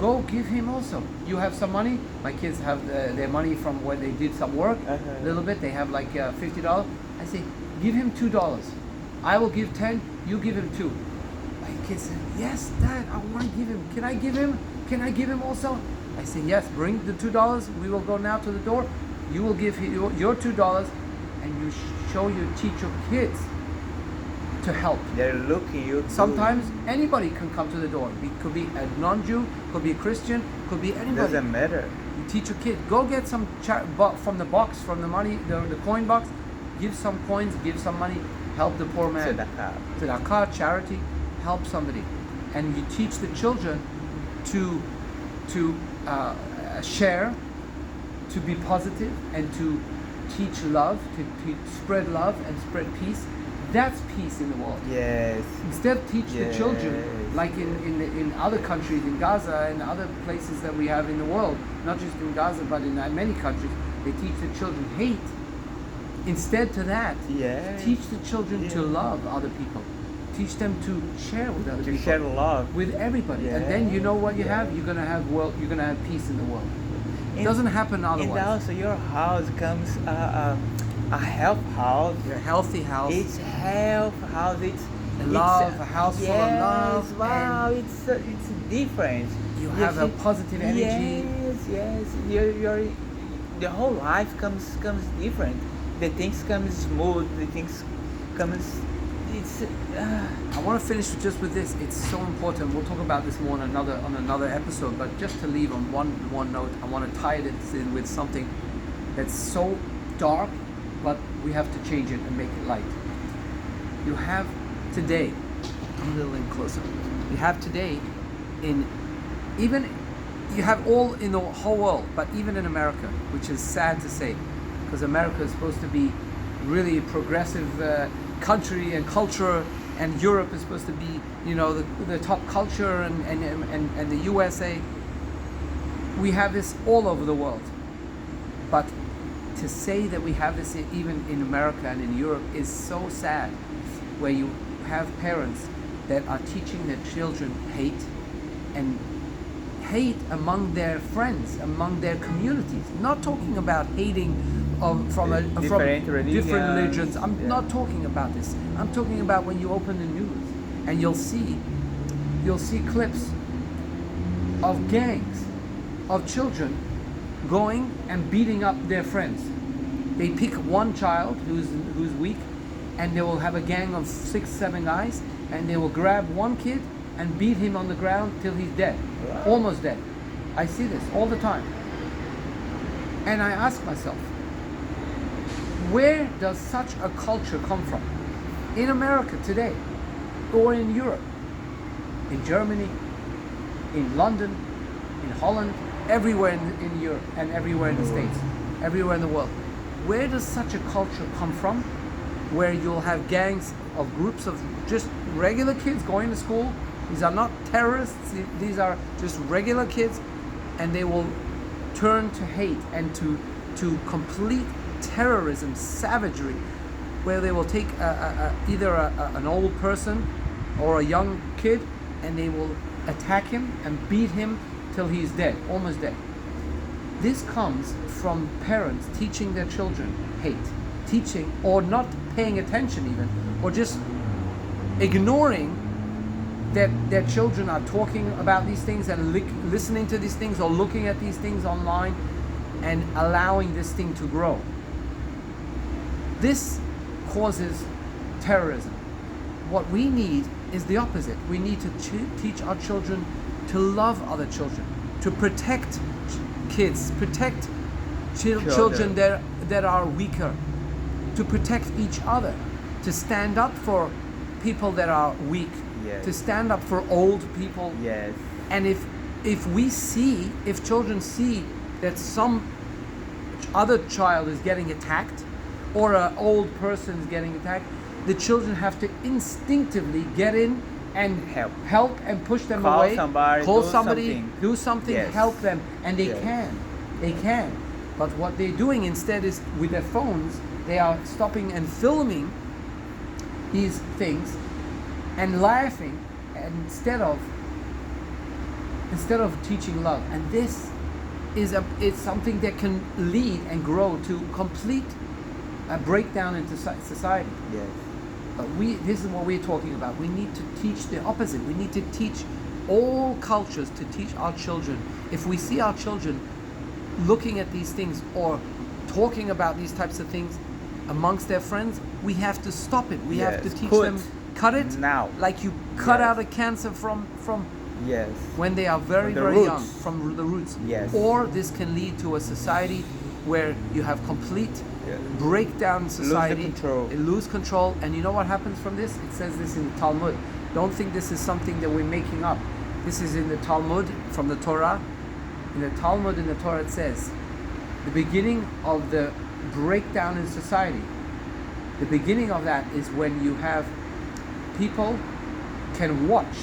go give him also. You have some money. My kids have their money from when they did some work, a little bit. They have like $50. I say, give him $2. I will give 10. You give him 2. My kids said, yes, Dad, I want to give him. Can I give him? Can I give him also? I say, yes, bring the $2. We will go now to the door. You will give your $2, and you teach your kids to help. They're looking you. Sometimes anybody can come to the door. It could be a non-Jew, could be a Christian, could be anybody. Doesn't matter. You teach your kid. Go get some from the box, from the money, the coin box. Give some coins, give some money. Help the poor man. Tzedakah, charity. Help somebody, and you teach the children to share, to be positive, and to teach love, to spread love and spread peace. That's peace in the world. Yes. Instead, teach the children, Yes. like in other countries, in Gaza and other places that we have in the world, not just in Gaza, but in many countries, they teach the children hate. Instead to that, Yes. teach the children to Yeah. love other people. Teach them to share with other To people. share love. With everybody. And Yeah. then you know what you Yeah. have? You're gonna have you're gonna have peace in the world. It And- doesn't happen And otherwise. also your house comes a health house. A healthy house. It's health house. It's Love, a house full of love, Yes, wow, it's different. You have a positive energy. Yes. Your the whole life comes different. The things come smooth. The things comes. It's. I want to finish just with this. It's so important. We'll talk about this more on another episode. But just to leave on one note, I want to tie this in with something that's so dark, but we have to change it and make it light. You have today. Come a little in closer. You have today, you have all in the whole world, but even in America, which is sad to say, because America is supposed to be really a progressive country and culture, and Europe is supposed to be, the top culture, and the USA. We have this all over the world, but to say that we have this even in America and in Europe is so sad, where you have parents that are teaching their children hate among their friends, among their communities. Not talking about hating from different religions. I'm not talking about this. I'm talking about when you open the news and you'll see clips of gangs of children going and beating up their friends. They pick one child who's weak, and they will have a gang of 6, 7 guys, and they will grab one kid and beat him on the ground till he's dead, almost dead. I see this all the time. And I ask myself, where does such a culture come from? In America today, or in Europe, in Germany, in London, in Holland, everywhere in Europe, and everywhere in the States, everywhere in the world. Where does such a culture come from, where you'll have gangs of groups of just regular kids going to school? These are not terrorists, these are just regular kids, and they will turn to hate and to complete terrorism, savagery, where they will take either an old person or a young kid, and they will attack him and beat him till he's dead, almost dead. This comes from parents teaching their children hate, teaching or not paying attention even, or just ignoring that their children are talking about these things and listening to these things or looking at these things online and allowing this thing to grow. This causes terrorism. What we need is the opposite. We need to teach our children to love other children, to protect kids, protect children that are weaker, to protect each other, to stand up for people that are weak, to stand up for old people. Yes. And if children see that some other child is getting attacked, or an old person is getting attacked, the children have to instinctively get in and help and push them away. Call somebody, do something, Yes. help them, and they Yes. can. But what they're doing instead is, with their phones, they are stopping and filming these things and laughing instead of teaching love. And this is something that can lead and grow to complete a breakdown into society. Yes. But this is what we're talking about. We need to teach the opposite. We need to teach all cultures, to teach our children. If we see our children looking at these things or talking about these types of things amongst their friends, we have to stop it. We have to teach them, cut it now. like you cut out a cancer from Yes. when they are very, From the very roots. young, from the roots. Yes. Or this can lead to a society where you have complete breakdown in society. Lose control. And you know what happens from this? It says this in the Talmud. Don't think this is something that we're making up. This is in the Talmud from the Torah. In the Talmud, in the Torah, it says the beginning of the breakdown in society, the beginning of that is when you have people can watch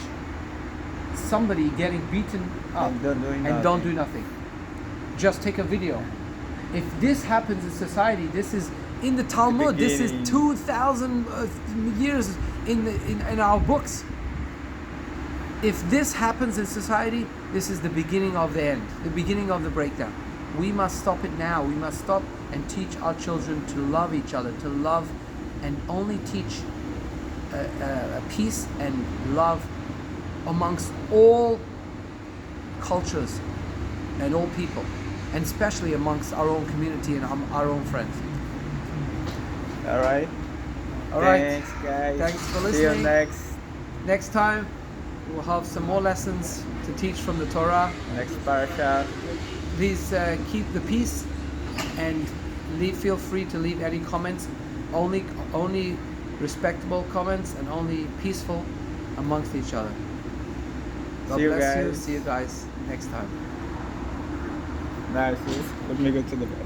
somebody getting beaten up and don't do nothing. Just take a video. If this happens in society, this is in the Talmud. This is beginning. 2,000 years in our books. If this happens in society, this is the beginning of the end, the beginning of the breakdown. We must stop it now. We must stop and teach our children to love each other, to love, and only teach peace and love amongst all cultures and all people, and especially amongst our own community and our own friends. All right. All right. Thanks, guys. Thanks for See you listening. Next time, we'll have some more lessons to teach from the Torah. next parasha. Please keep the peace and feel free to leave any comments. Only respectable comments and only peaceful amongst each other. God See you bless you. guys. See you guys next time. Nice. Let me go to the bed.